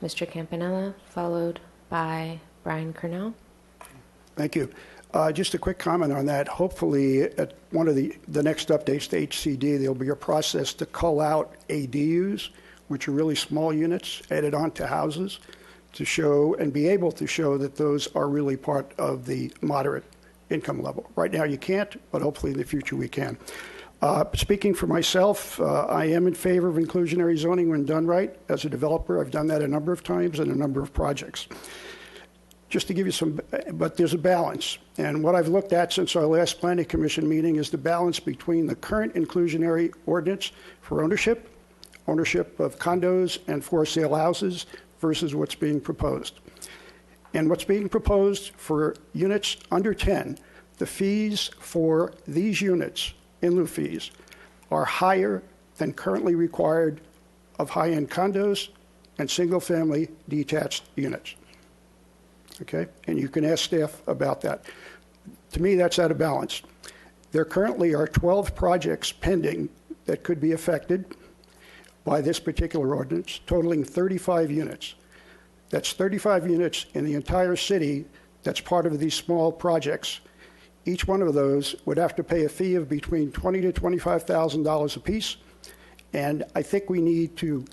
Mr. Campanella, followed by Brian Cornell. Thank you. Just a quick comment on that. Hopefully, at one of the next updates to HCD, there'll be a process to cull out ADUs, which are really small units, added onto houses, to show and be able to show that those are really part of the moderate income level. Right now, you can't, but hopefully in the future we can. Speaking for myself, I am in favor of inclusionary zoning when done right. As a developer, I've done that a number of times in a number of projects. Just to give you some, but there's a balance. And what I've looked at since our last Planning Commission meeting is the balance between the current inclusionary ordinance for ownership of condos and for sale houses versus what's being proposed. And what's being proposed for units under 10, the fees for these units, in lieu fees, are higher than currently required of high-end condos and single-family detached units. Okay? And you can ask staff about that. To me, that's out of balance. There currently are 12 projects pending that could be affected by this particular ordinance, totaling 35 units. That's 35 units in the entire city that's part of these small projects. Each one of those would have to pay a fee of between $20,000 to $25,000 apiece. And I think we need to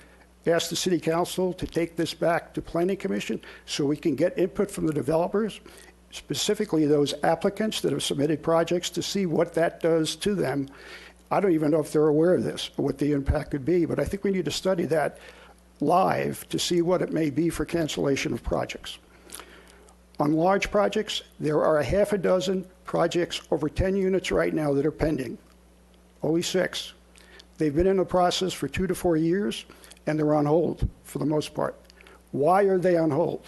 ask the City Council to take this back to Planning Commission so we can get input from the developers, specifically those applicants that have submitted projects, to see what that does to them. I don't even know if they're aware of this or what the impact could be, but I think we need to study that live to see what it may be for cancellation of projects. On large projects, there are a half a dozen projects over 10 units right now that are pending, only 6. They've been in the process for 2 to 4 years, and they're on hold for the most part. Why are they on hold?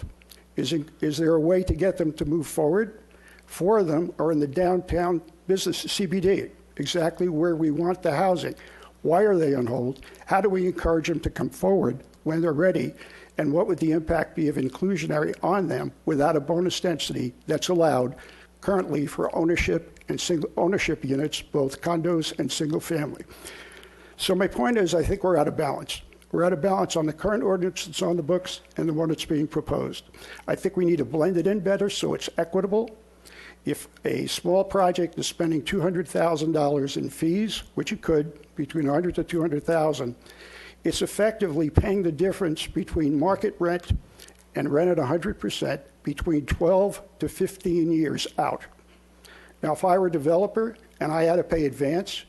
Is there a way to get them to move forward? 4 of them are in the downtown business CBD, exactly where we want the housing. Why are they on hold? How do we encourage them to come forward when they're ready? And what would the impact be of inclusionary on them without a bonus density that's allowed currently for ownership and single ownership units, both condos and single family? So my point is, I think we're out of balance. We're out of balance on the current ordinance that's on the books and the one that's being proposed. I think we need to blend it in better so it's equitable. If a small project is spending $200,000 in fees, which it could, between $100,000 to $200,000, it's effectively paying the difference between market rent and rent at 100% between 12 to 15 years out. Now, if I were a developer and I had to pay advance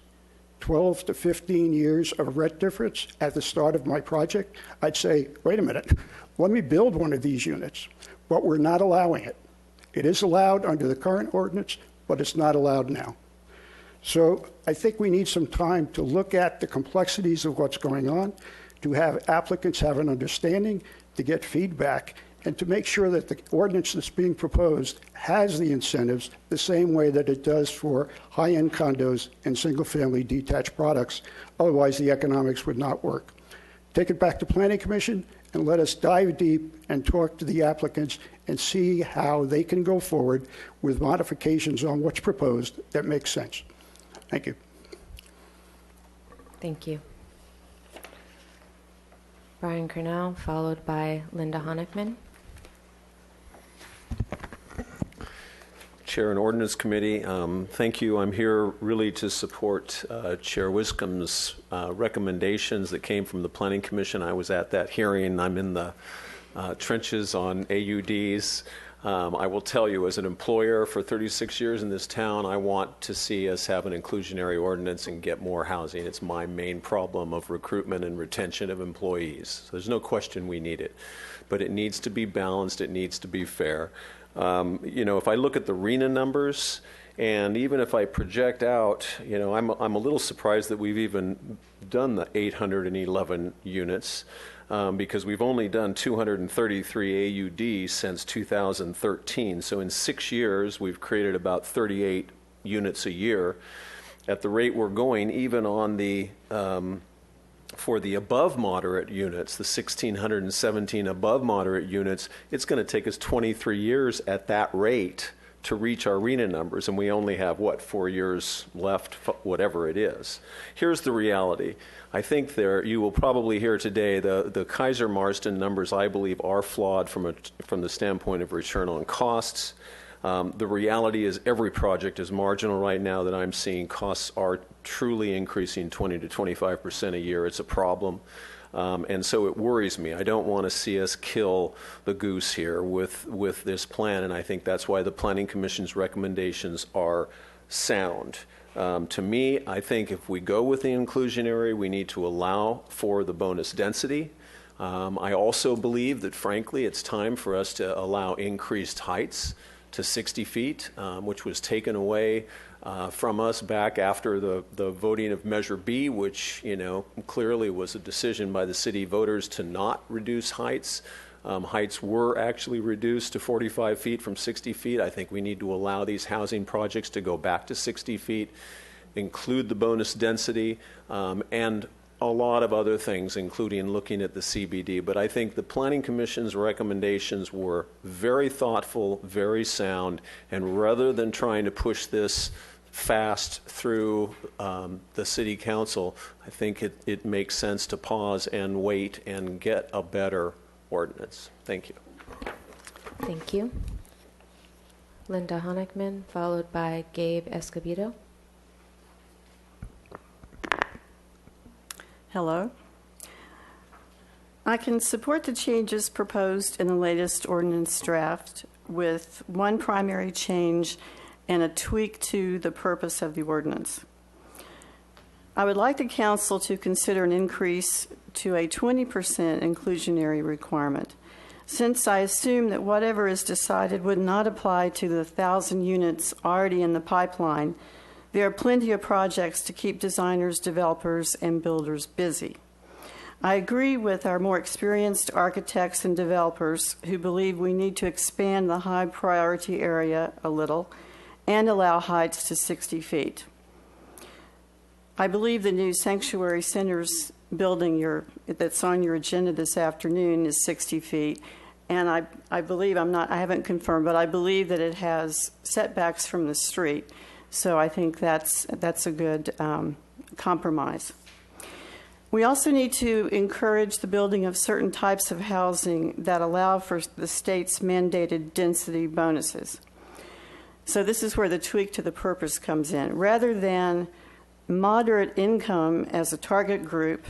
12 to 15 years of rent difference at the start of my project, I'd say, wait a minute, let me build one of these units. But we're not allowing it. It is allowed under the current ordinance, but it's not allowed now. So I think we need some time to look at the complexities of what's going on, to have applicants have an understanding, to get feedback, and to make sure that the ordinance that's being proposed has the incentives the same way that it does for high-end condos and single-family detached products. Otherwise, the economics would not work. Take it back to Planning Commission and let us dive deep and talk to the applicants and see how they can go forward with modifications on what's proposed that makes sense. Thank you. Thank you. Brian Cornell, followed by Linda Honigman. Chair and Ordinance Committee, thank you. I'm here really to support Chair Wiscombe's recommendations that came from the Planning Commission. I was at that hearing. I'm in the trenches on AUDs. I will tell you, as an employer for 36 years in this town, I want to see us have an inclusionary ordinance and get more housing. It's my main problem of recruitment and retention of employees. So there's no question we need it. But it needs to be balanced. It needs to be fair. If I look at the RENA numbers, and even if I project out, I'm a little surprised that we've even done the 811 units. Because we've only done 233 AUDs since 2013. So in 6 years, we've created about 38 units a year. At the rate we're going, even on the for the above moderate units, the 1,617 above moderate units, it's going to take us 23 years at that rate to reach our RENA numbers, and we only have, 4 years left, whatever it is. Here's the reality. I think you will probably hear today the Kaiser Marston numbers, I believe, are flawed from the standpoint of return on costs. The reality is every project is marginal right now that I'm seeing. Costs are truly increasing 20 to 25% a year. It's a problem. And so it worries me. I don't want to see us kill the goose here with this plan, and I think that's why the Planning Commission's recommendations are sound. To me, I think if we go with the inclusionary, we need to allow for the bonus density. I also believe that, frankly, it's time for us to allow increased heights to 60 feet, which was taken away from us back after the voting of Measure B, which, clearly was a decision by the city voters to not reduce heights. Heights were actually reduced to 45 feet from 60 feet. I think we need to allow these housing projects to go back to 60 feet, include the bonus density, and a lot of other things, including looking at the CBD. But I think the Planning Commission's recommendations were very thoughtful, very sound, and rather than trying to push this fast through the City Council, I think it makes sense to pause and wait and get a better ordinance. Thank you. Thank you. Linda Honigman, followed by Gabe Escobedo. Hello. I can support the changes proposed in the latest ordinance draft with one primary change and a tweak to the purpose of the ordinance. I would like the council to consider an increase to a 20% inclusionary requirement, since I assume that whatever is decided would not apply to the 1,000 units already in the pipeline. There are plenty of projects to keep designers, developers, and builders busy. I agree with our more experienced architects and developers who believe we need to expand the high priority area a little and allow heights to 60 feet. I believe the new Sanctuary Centers building that's on your agenda this afternoon is 60 feet. And I believe, I haven't confirmed, but I believe that it has setbacks from the street. So I think that's a good compromise. We also need to encourage the building of certain types of housing that allow for the state's mandated density bonuses. So this is where the tweak to the purpose comes in. Rather than moderate income as a target group,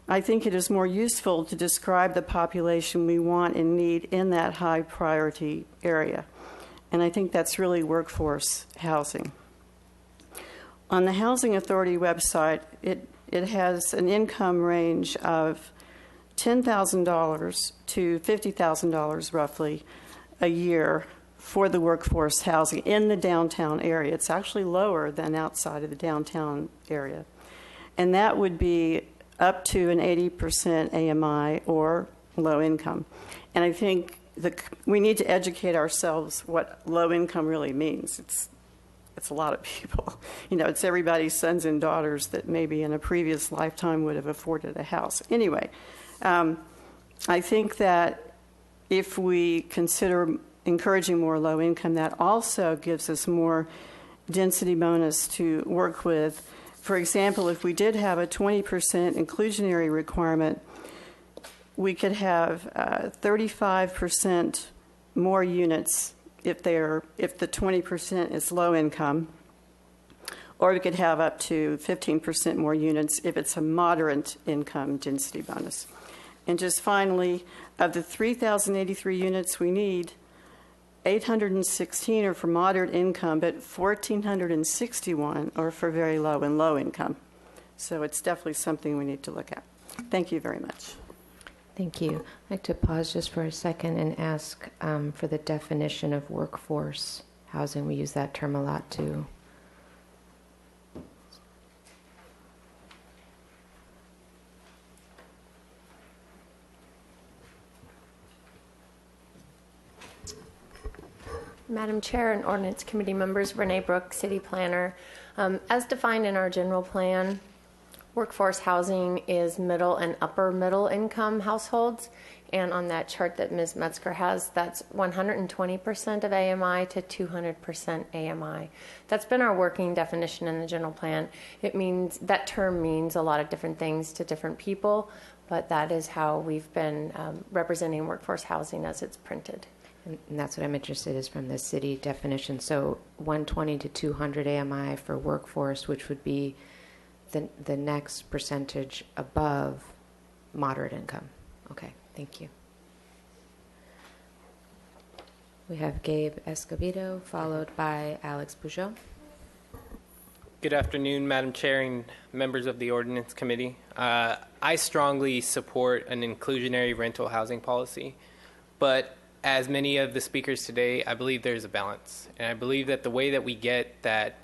I think it is more useful to describe the population we want and need in that high priority area. And I think that's really workforce housing. On the Housing Authority website, it has an income range of $10,000 to $50,000 roughly a year for the workforce housing in the downtown area. It's actually lower than outside of the downtown area. And that would be up to an 80% AMI or low income. And I think we need to educate ourselves what low income really means. It's a lot of people. It's everybody's sons and daughters that maybe in a previous lifetime would have afforded a house. Anyway, I think that if we consider encouraging more low income, that also gives us more density bonus to work with. For example, if we did have a 20% inclusionary requirement, we could have 35% more units if the 20% is low income, or we could have up to 15% more units if it's a moderate income density bonus. And just finally, of the 3,083 units we need, 816 are for moderate income, but 1,461 are for very low and low income. So it's definitely something we need to look at. Thank you very much. Thank you. I'd like to pause just for a second and ask for the definition of workforce housing. We use that term a lot too. Madam Chair and Ordinance Committee members, Renee Brooks, City Planner. As defined in our general plan, workforce housing is middle and upper middle income households. And on that chart that Ms. Metzger has, that's 120% of AMI to 200% AMI. That's been our working definition in the general plan. It means, that term means a lot of different things to different people, but that is how we've been representing workforce housing as it's printed. And that's what I'm interested in, is from the city definition. So 120 to 200 AMI for workforce, which would be the next percentage above moderate income. Okay, thank you. We have Gabe Escobedo, followed by Alex Peugeot. Good afternoon, Madam Chair and members of the Ordinance Committee. I strongly support an inclusionary rental housing policy, but as many of the speakers today, I believe there's a balance. And I believe that the way that we get that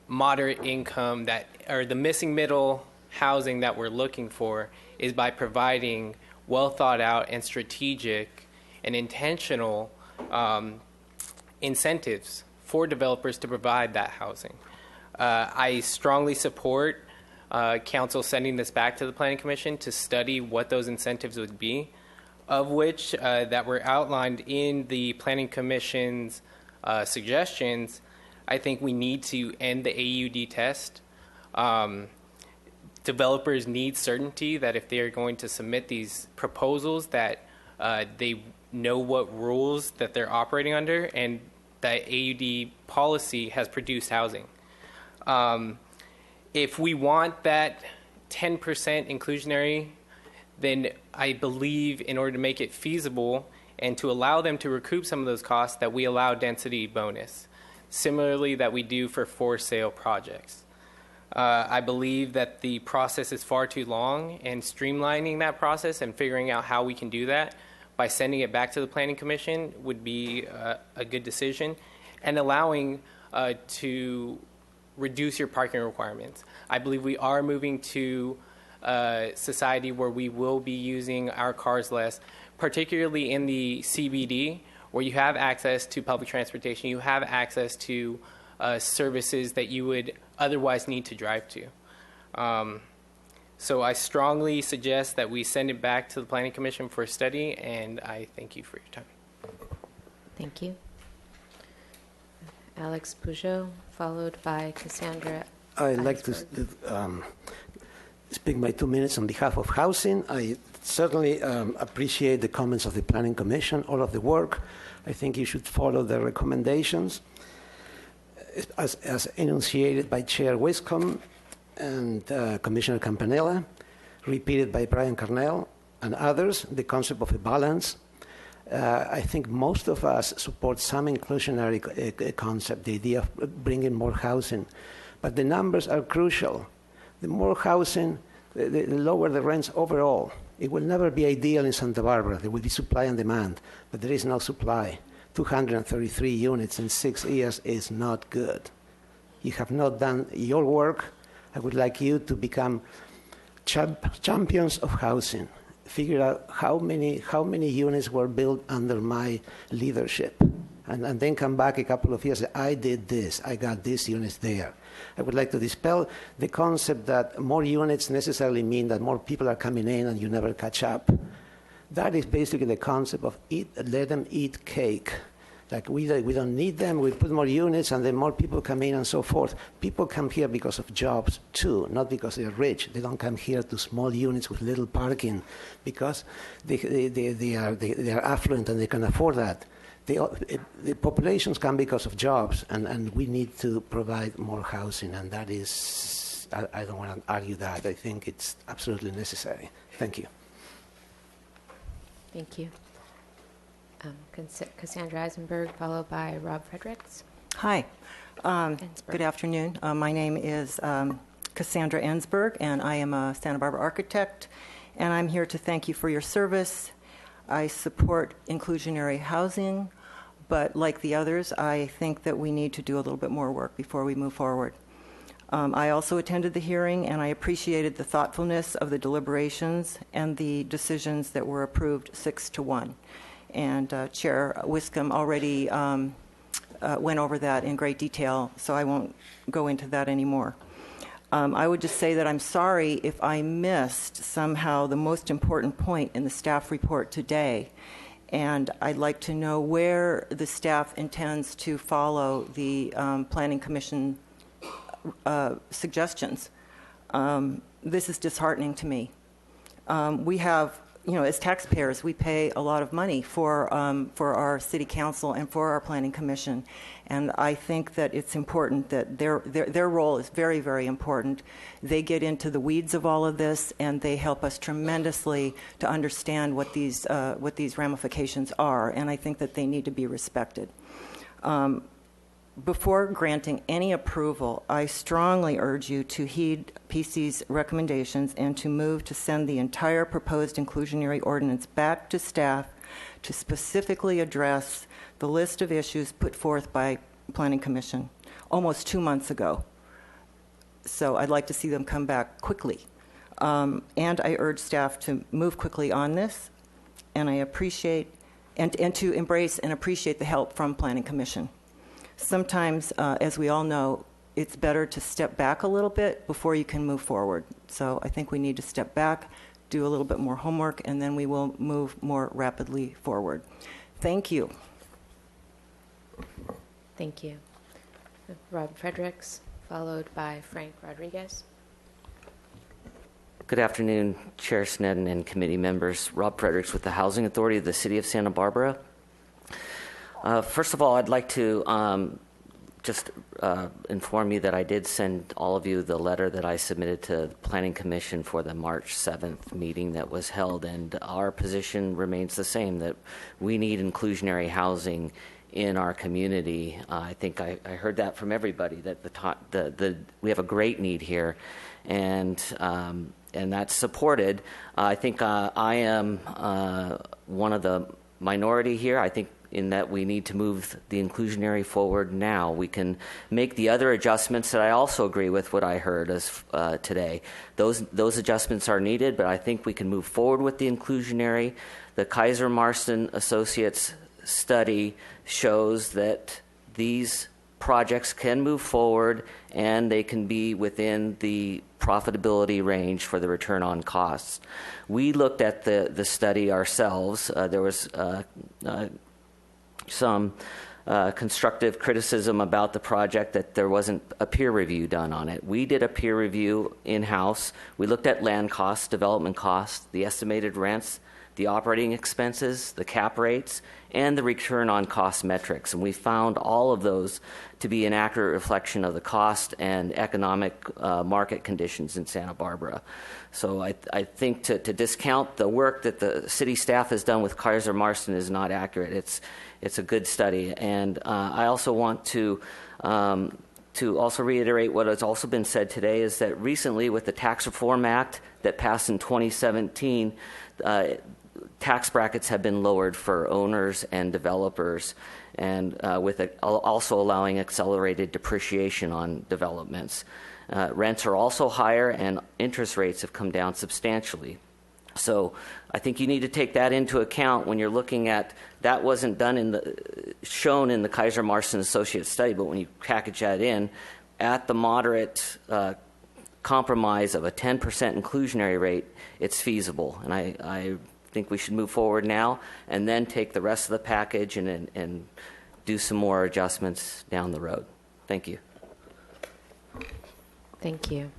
moderate income, or the missing middle housing that we're looking for, is by providing well thought out and strategic and intentional incentives for developers to provide that housing. I strongly support council sending this back to the Planning Commission to study what those incentives would be, of which that were outlined in the Planning Commission's suggestions. I think we need to end the AUD test. Developers need certainty that if they are going to submit these proposals, that they know what rules that they're operating under, and that AUD policy has produced housing. If we want that 10% inclusionary, then I believe in order to make it feasible and to allow them to recoup some of those costs, that we allow density bonus, similarly that we do for sale projects. I believe that the process is far too long, and streamlining that process and figuring out how we can do that by sending it back to the Planning Commission would be a good decision, and allowing to reduce your parking requirements. I believe we are moving to society where we will be using our cars less, particularly in the CBD, where you have access to public transportation, you have access to services that you would otherwise need to drive to. So I strongly suggest that we send it back to the Planning Commission for a study, and I thank you for your time. Thank you. Alex Peugeot, followed by Cassandra. I'd like to speak my 2 minutes on behalf of housing. I certainly appreciate the comments of the Planning Commission, all of the work. I think you should follow the recommendations as enunciated by Chair Wiscombe and Commissioner Campanella, repeated by Brian Carnell and others, the concept of a balance. I think most of us support some inclusionary concept, the idea of bringing more housing. But the numbers are crucial. The more housing, the lower the rents overall. It will never be ideal in Santa Barbara. There will be supply and demand, but there is no supply. 233 units in 6 years is not good. You have not done your work. I would like you to become champions of housing. Figure out how many units were built under my leadership, and then come back a couple of years. I did this. I got these units there. I would like to dispel the concept that more units necessarily mean that more people are coming in and you never catch up. That is basically the concept of let them eat cake. Like we don't need them, we put more units and then more people come in and so forth. People come here because of jobs too, not because they're rich. They don't come here to small units with little parking because they are affluent and they can afford that. The populations come because of jobs, and we need to provide more housing, and that is, I don't want to argue that. I think it's absolutely necessary. Thank you. Thank you. Cassandra Eisenberg, followed by Rob Fredericks. Hi. Good afternoon. My name is Cassandra Ensberg, and I am a Santa Barbara architect, and I'm here to thank you for your service. I support inclusionary housing, but like the others, I think that we need to do a little bit more work before we move forward. I also attended the hearing, and I appreciated the thoughtfulness of the deliberations and the decisions that were approved 6-1. And Chair Wiscombe already went over that in great detail, so I won't go into that anymore. I would just say that I'm sorry if I missed somehow the most important point in the staff report today, and I'd like to know where the staff intends to follow the Planning Commission suggestions. This is disheartening to me. We have, as taxpayers, we pay a lot of money for our city council and for our planning commission, and I think that it's important that their role is very, very important. They get into the weeds of all of this, and they help us tremendously to understand what these ramifications are, and I think that they need to be respected. Before granting any approval, I strongly urge you to heed PC's recommendations and to move to send the entire proposed inclusionary ordinance back to staff to specifically address the list of issues put forth by Planning Commission almost 2 months ago. So I'd like to see them come back quickly. And I urge staff to move quickly on this, and I appreciate and to embrace and appreciate the help from Planning Commission. Sometimes, as we all know, it's better to step back a little bit before you can move forward. So I think we need to step back, do a little bit more homework, and then we will move more rapidly forward. Thank you. Thank you. Rob Fredericks, followed by Frank Rodriguez. Good afternoon, Chair Sneddon and committee members. Rob Fredericks with the Housing Authority of the City of Santa Barbara. First of all, I'd like to just inform you that I did send all of you the letter that I submitted to the Planning Commission for the March 7th meeting that was held, and our position remains the same, that we need inclusionary housing in our community. I think I heard that from everybody, that we have a great need here, and that's supported. I think I am one of the minority here. I think in that we need to move the inclusionary forward now. We can make the other adjustments that I also agree with what I heard as today. Those adjustments are needed, but I think we can move forward with the inclusionary. The Kaiser Marston Associates study shows that these projects can move forward and they can be within the profitability range for the return on costs. We looked at the study ourselves. There was some constructive criticism about the project that there wasn't a peer review done on it. We did a peer review in-house. We looked at land costs, development costs, the estimated rents, the operating expenses, the cap rates, and the return on cost metrics. And we found all of those to be an accurate reflection of the cost and economic market conditions in Santa Barbara. So I think to discount the work that the city staff has done with Kaiser Marston is not accurate. It's a good study. And I also want to also reiterate what has also been said today is that recently with the Tax Reform Act that passed in 2017, tax brackets have been lowered for owners and developers, and also allowing accelerated depreciation on developments. Rents are also higher, and interest rates have come down substantially. So I think you need to take that into account when you're looking at that. Wasn't done shown in the Kaiser Marston Associates study, but when you package that in at the moderate compromise of a 10% inclusionary rate, it's feasible. And I think we should move forward now and then take the rest of the package and do some more adjustments down the road. Thank you. Thank you.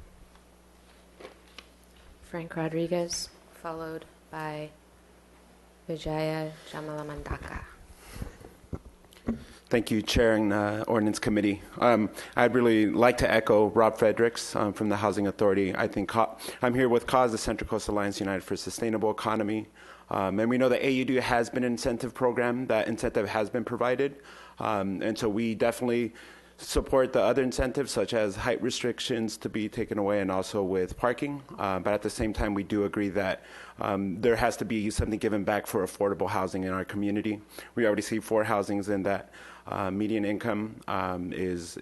Frank Rodriguez, followed by Vijaya Jamalamandaka. Thank you, Chair and Ordinance Committee. I'd really like to echo Rob Fredericks from the Housing Authority. I think I'm here with CAUSE, the Central Coast Alliance United for a Sustainable Economy. And we know the AUD has been an incentive program. That incentive has been provided. And so we definitely support the other incentives, such as height restrictions to be taken away and also with parking. But at the same time, we do agree that there has to be something given back for affordable housing in our community. We already see 4 housings in that median income is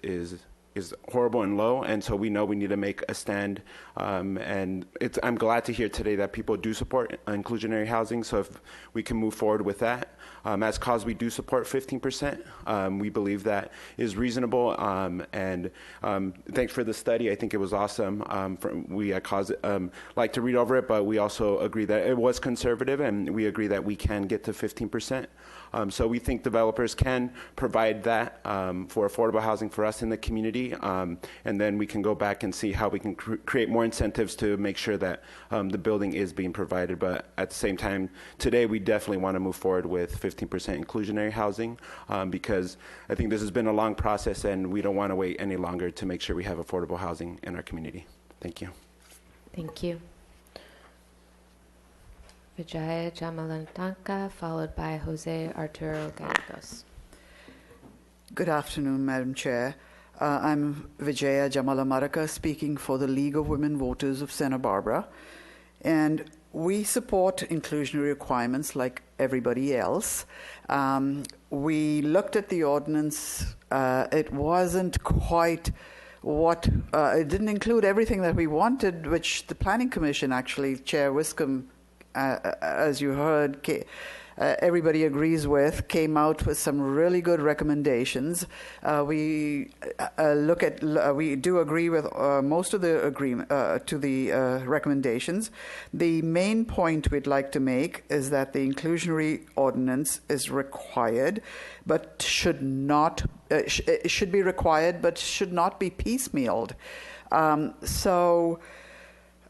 horrible and low, and so we know we need to make a stand. And I'm glad to hear today that people do support inclusionary housing, so if we can move forward with that. As CAUSE, we do support 15%. We believe that is reasonable, and thanks for the study. I think it was awesome. We at CAUSE like to read over it, but we also agree that it was conservative, and we agree that we can get to 15%. So we think developers can provide that for affordable housing for us in the community, and then we can go back and see how we can create more incentives to make sure that the building is being provided. But at the same time, today we definitely want to move forward with 15% inclusionary housing because I think this has been a long process and we don't want to wait any longer to make sure we have affordable housing in our community. Thank you. Thank you. Vijaya Jamalantanka, followed by Jose Arturo Gallegos. Good afternoon, Madam Chair. I'm Vijaya Jamalamaraka, speaking for the League of Women Voters of Santa Barbara. And we support inclusionary requirements like everybody else. We looked at the ordinance. It wasn't quite what, it didn't include everything that we wanted, which the Planning Commission, actually, Chair Wiscombe, as you heard, everybody agrees with, came out with some really good recommendations. We do agree with most of the recommendations. The main point we'd like to make is that the inclusionary ordinance is required, but should not. It should be required, but should not be piecemealed.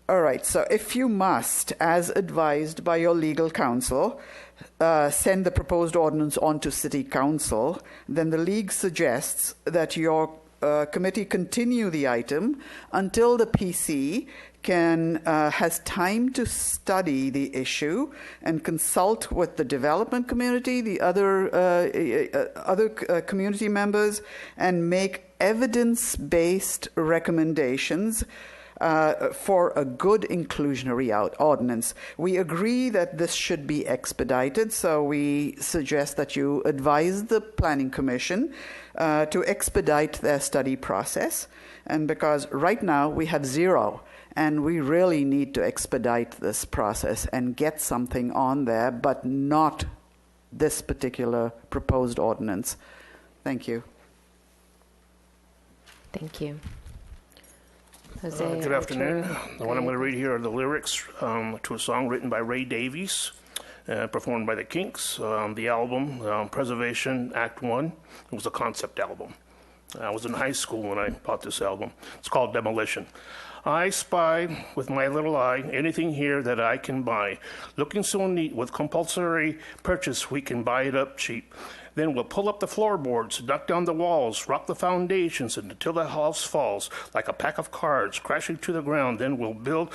All right, so if you must, as advised by your legal counsel, send the proposed ordinance on to City Council, then the League suggests that your committee continue the item until the PC has time to study the issue and consult with the development community, the other community members, and make evidence-based recommendations for a good inclusionary ordinance. We agree that this should be expedited, so we suggest that you advise the Planning Commission to expedite their study process. And because right now we have 0, and we really need to expedite this process and get something on there, but not this particular proposed ordinance. Thank you. Thank you. Good afternoon. What I'm going to read here are the lyrics to a song written by Ray Davies, performed by the Kinks. The album, Preservation Act 1, it was a concept album. I was in high school when I bought this album. It's called Demolition. I spy with my little eye anything here that I can buy. Looking so neat with compulsory purchase, we can buy it up cheap. Then we'll pull up the floorboards, knock down the walls, rock the foundations until the house falls like a pack of cards crashing to the ground. Then we'll build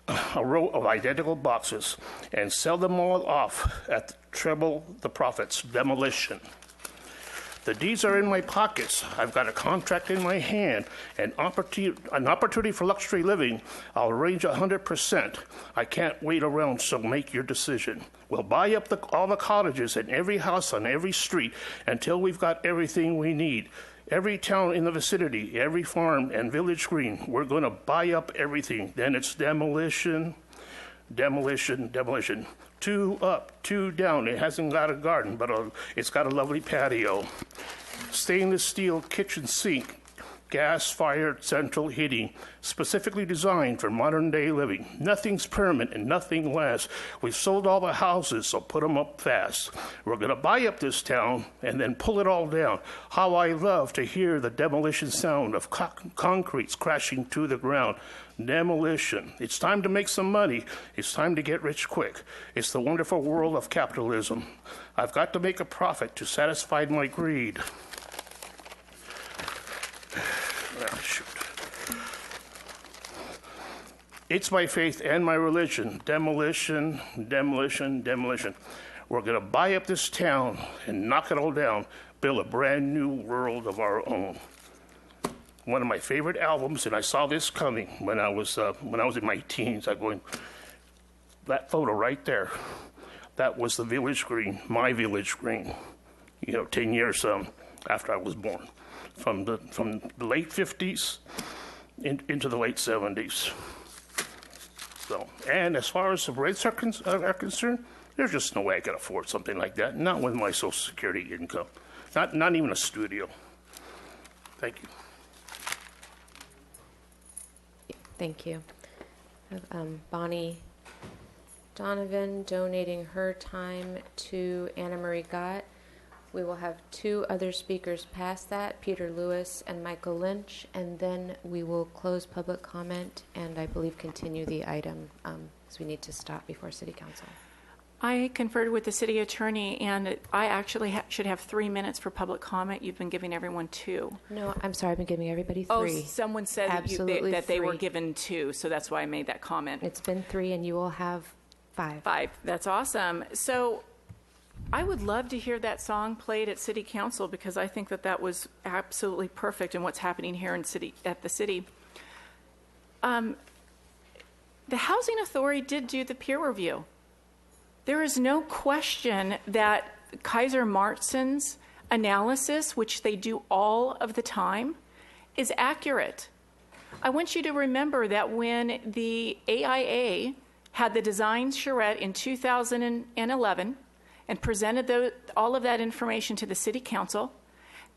a row of identical boxes and sell them all off at treble the profits. Demolition. The deeds are in my pockets. I've got a contract in my hand. An opportunity for luxury living. I'll arrange 100%. I can't wait around, so make your decision. We'll buy up all the cottages and every house on every street until we've got everything we need. Every town in the vicinity, every farm and village green. We're going to buy up everything. Then it's demolition, demolition, demolition. 2 up, 2 down. It hasn't got a garden, but it's got a lovely patio. Stainless steel kitchen sink, gas-fired central heating, specifically designed for modern-day living. Nothing's permanent and nothing lasts. We've sold all the houses, so put them up fast. We're going to buy up this town and then pull it all down. How I love to hear the demolition sound of concretes crashing to the ground. Demolition. It's time to make some money. It's time to get rich quick. It's the wonderful world of capitalism. I've got to make a profit to satisfy my greed. It's my faith and my religion. Demolition, demolition, demolition. We're going to buy up this town and knock it all down, build a brand new world of our own. One of my favorite albums, and I saw this coming when I was in my teens. I'm going, that photo right there, that was the village green, my village green. 10 years after I was born, from the late 50s into the late 70s. So, and as far as the rates are concerned, there's just no way I can afford something like that. Not with my Social Security income. Not even a studio. Thank you. Thank you. Bonnie Donovan donating her time to Anna Marie Gott. We will have 2 other speakers past that, Peter Lewis and Michael Lynch, and then we will close public comment and I believe continue the item because we need to stop before City Council. I conferred with the city attorney, and I actually should have 3 minutes for public comment. You've been giving everyone 2. No, I'm sorry. I've been giving everybody 3. Oh, someone said that they were 3. given 2, so that's why I made that comment. It's been 3, and you will have 5. 5. That's awesome. So I would love to hear that song played at City Council because I think that was absolutely perfect in what's happening here at the city. The Housing Authority did do the peer review. There is no question that Kaiser Martin's analysis, which they do all of the time, is accurate. I want you to remember that when the AIA had the design charrette in 2011 and presented all of that information to the City Council,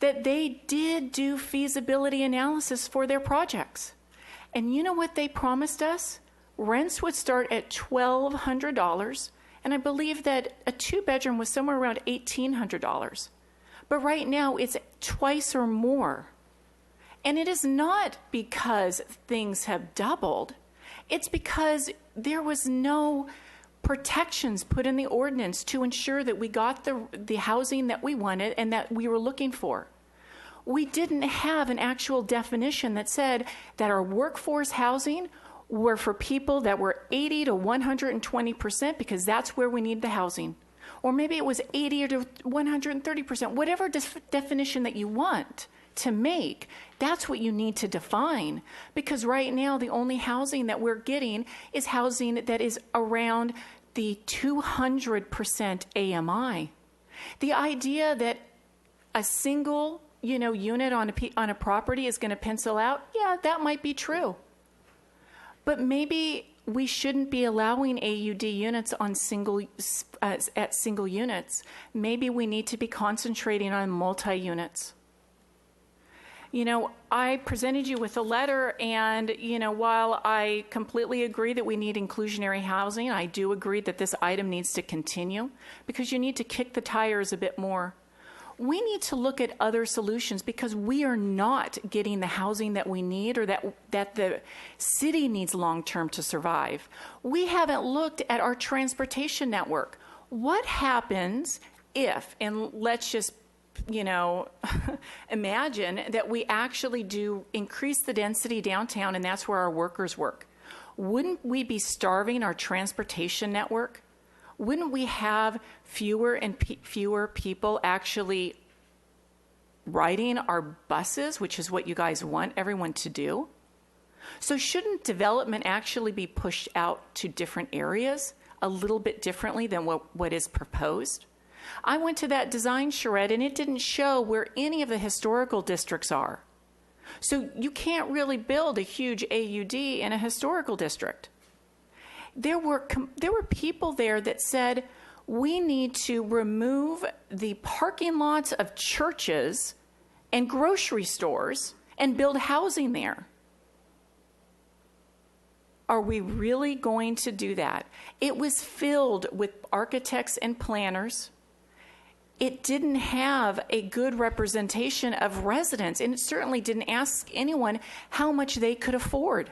that they did do feasibility analysis for their projects. And you know what they promised us? Rents would start at $1,200. And I believe that a 2-bedroom was somewhere around $1,800. But right now, it's twice or more. And it is not because things have doubled. It's because there was no protections put in the ordinance to ensure that we got the housing that we wanted and that we were looking for. We didn't have an actual definition that said that our workforce housing were for people that were 80 to 120% because that's where we need the housing. Or maybe it was 80 to 130%, whatever definition that you want to make, that's what you need to define. Because right now, the only housing that we're getting is housing that is around the 200% AMI. The idea that a single unit on a property is going to pencil out, yeah, that might be true. But maybe we shouldn't be allowing AUD units on at single units. Maybe we need to be concentrating on multi-units. I presented you with a letter, and, while I completely agree that we need inclusionary housing, I do agree that this item needs to continue because you need to kick the tires a bit more. We need to look at other solutions because we are not getting the housing that we need or that the city needs long-term to survive. We haven't looked at our transportation network. What happens if, and let's just, imagine that we actually do increase the density downtown and that's where our workers work. Wouldn't we be starving our transportation network? Wouldn't we have fewer and fewer people actually riding our buses, which is what you guys want everyone to do? So shouldn't development actually be pushed out to different areas a little bit differently than what is proposed? I went to that design charrette and it didn't show where any of the historical districts are. So you can't really build a huge AUD in a historical district. There were people there that said, we need to remove the parking lots of churches and grocery stores and build housing there. Are we really going to do that? It was filled with architects and planners. It didn't have a good representation of residents, and it certainly didn't ask anyone how much they could afford.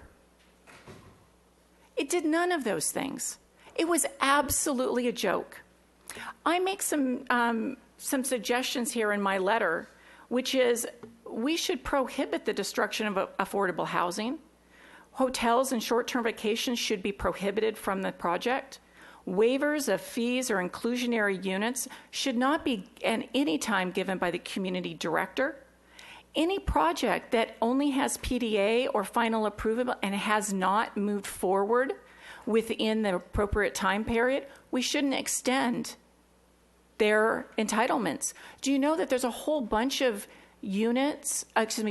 It did none of those things. It was absolutely a joke. I make some suggestions here in my letter, which is we should prohibit the destruction of affordable housing. Hotels and short-term vacations should be prohibited from the project. Waivers of fees or inclusionary units should not be at any time given by the community director. Any project that only has PDA or final approval and has not moved forward within the appropriate time period, we shouldn't extend their entitlements. Do you know that there's a whole bunch of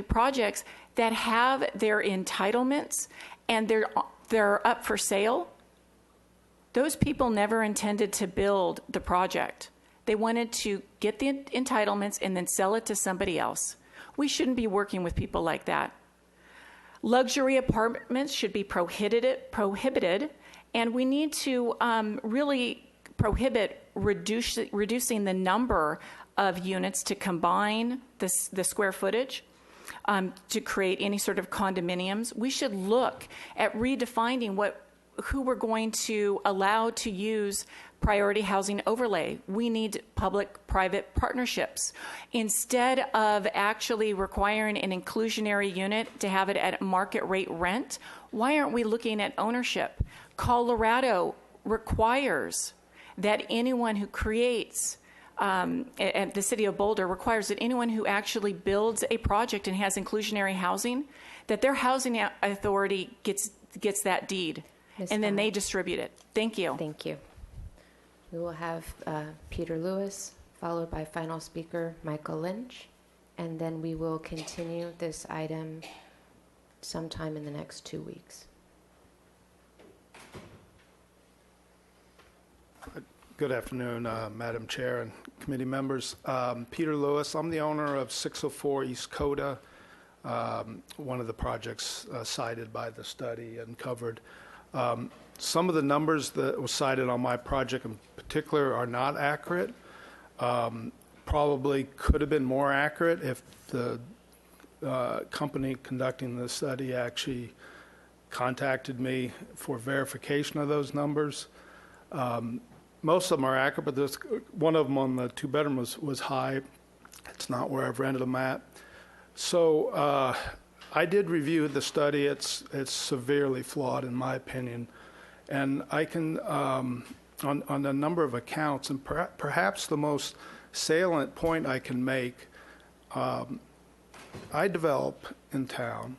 projects that have their entitlements and they're up for sale? Those people never intended to build the project. They wanted to get the entitlements and then sell it to somebody else. We shouldn't be working with people like that. Luxury apartments should be prohibited, and we need to really prohibit reducing the number of units to combine the square footage to create any sort of condominiums. We should look at redefining who we're going to allow to use priority housing overlay. We need public-private partnerships. Instead of actually requiring an inclusionary unit to have it at market rate rent, why aren't we looking at ownership? Colorado requires that anyone who creates, and the city of Boulder requires that anyone who actually builds a project and has inclusionary housing, that their housing authority gets that deed, and then they distribute it. Thank you. Thank you. We will have Peter Lewis, followed by final speaker Michael Lynch, and then we will continue this item sometime in the next 2 weeks. Good afternoon, Madam Chair and committee members. Peter Lewis, I'm the owner of 604 East Coda, one of the projects cited by the study and covered. Some of the numbers that were cited on my project in particular are not accurate. Probably could have been more accurate if the company conducting the study actually contacted me for verification of those numbers. Most of them are accurate, but there's one of them on the two-bedroom was high. It's not where I've rented them at. So I did review the study. It's severely flawed, in my opinion. And I can, on a number of accounts, and perhaps the most salient point I can make, I develop in town.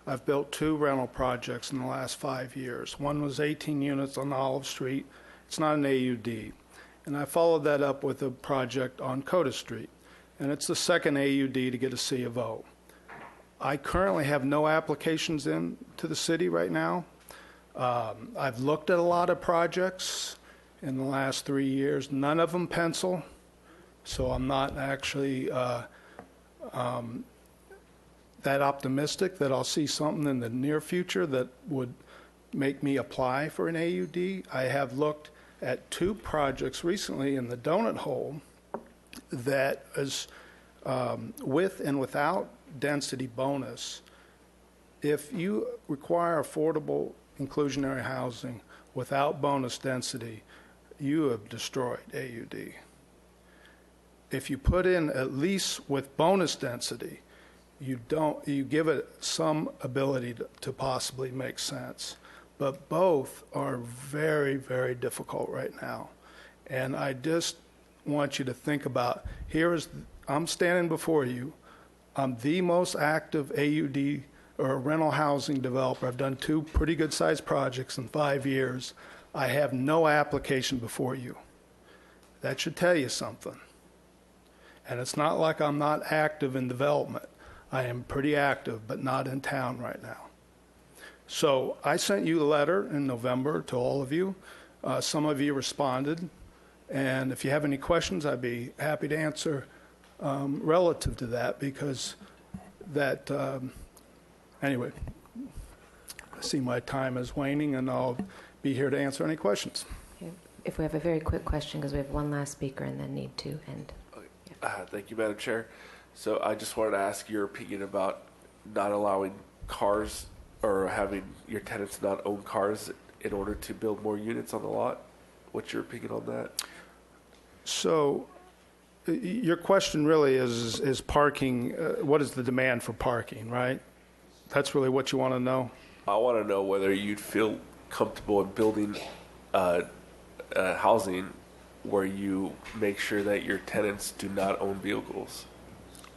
I've built 2 rental projects in the last 5 years. One was 18 units on Olive Street. It's not an AUD. And I followed that up with a project on Coda Street. And it's the second AUD to get a C of O. I currently have no applications in to the city right now. I've looked at a lot of projects in the last 3 years. None of them pencil. So I'm not actually that optimistic that I'll see something in the near future that would make me apply for an AUD. I have looked at 2 projects recently in the donut hole that is with and without density bonus. If you require affordable inclusionary housing without bonus density, you have destroyed AUD. If you put in at least with bonus density, you give it some ability to possibly make sense. But both are very, very difficult right now. And I just want you to think about, I'm standing before you. I'm the most active AUD or rental housing developer. I've done 2 pretty good sized projects in 5 years. I have no application before you. That should tell you something. And it's not like I'm not active in development. I am pretty active, but not in town right now. So I sent you a letter in November to all of you. Some of you responded. And if you have any questions, I'd be happy to answer relative to that, because that, anyway, I see my time is waning, and I'll be here to answer any questions. Okay. If we have a very quick question, because we have one last speaker and then need to end. Thank you, Madam Chair. So I just wanted to ask your opinion about not allowing cars or having your tenants not own cars in order to build more units on the lot. What's your opinion on that? So your question really is parking, what is the demand for parking, right? That's really what you want to know? I want to know whether you'd feel comfortable in building housing where you make sure that your tenants do not own vehicles.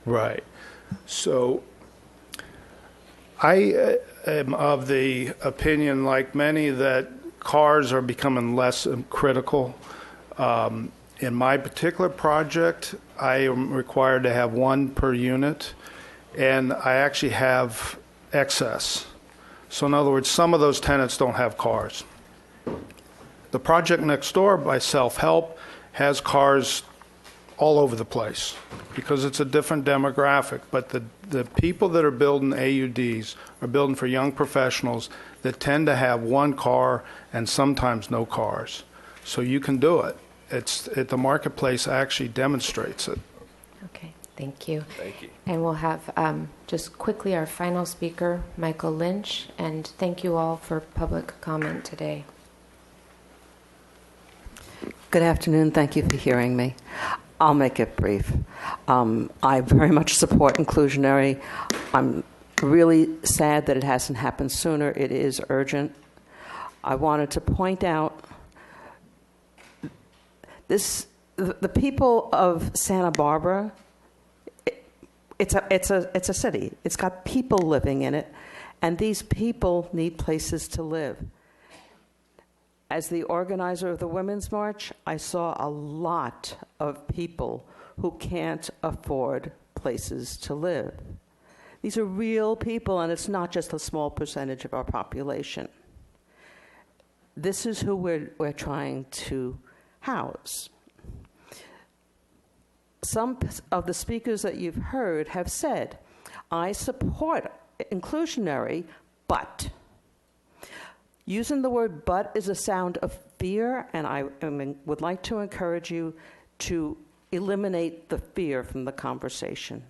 Right. So I am of the opinion, like many, that cars are becoming less critical. In my particular project, I am required to have one per unit, and I actually have excess. So in other words, some of those tenants don't have cars. The project next door by Self-Help has cars all over the place because it's a different demographic. But the people that are building AUDs are building for young professionals that tend to have one car and sometimes no cars. So you can do it. The marketplace actually demonstrates it. Okay, thank you. Thank you. And we'll have just quickly our final speaker, Michael Lynch, and thank you all for public comment today. Good afternoon. Thank you for hearing me. I'll make it brief. I very much support inclusionary. I'm really sad that it hasn't happened sooner. It is urgent. I wanted to point out the people of Santa Barbara, it's a city. It's got people living in it, and these people need places to live. As the organizer of the Women's March, I saw a lot of people who can't afford places to live. These are real people, and it's not just a small percentage of our population. This is who we're trying to house. Some of the speakers that you've heard have said, I support inclusionary, but. Using the word but is a sound of fear, and I would like to encourage you to eliminate the fear from the conversation.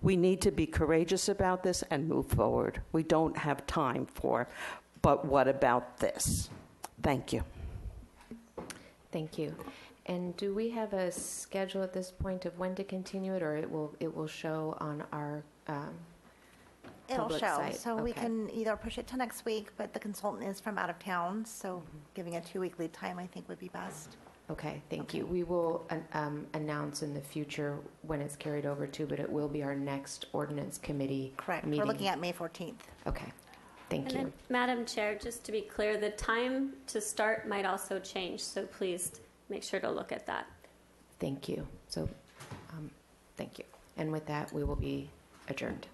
We need to be courageous about this and move forward. We don't have time for, but what about this? Thank you. Thank you. And do we have a schedule at this point of when to continue it, or it will show on our It'll public show, site? so we Okay. can either push it to next week, but the consultant is from out of town, so giving a 2-week lead time, I think, would be best. Okay, thank you. We will announce in the future when it's carried over to, but it will be our next Ordinance Committee Correct. meeting. We're looking at May 14th. Okay, thank And you. then, Madam Chair, just to be clear, the time to start might also change, so please make sure to look at that. Thank you. So, thank you. And with that, we will be adjourned.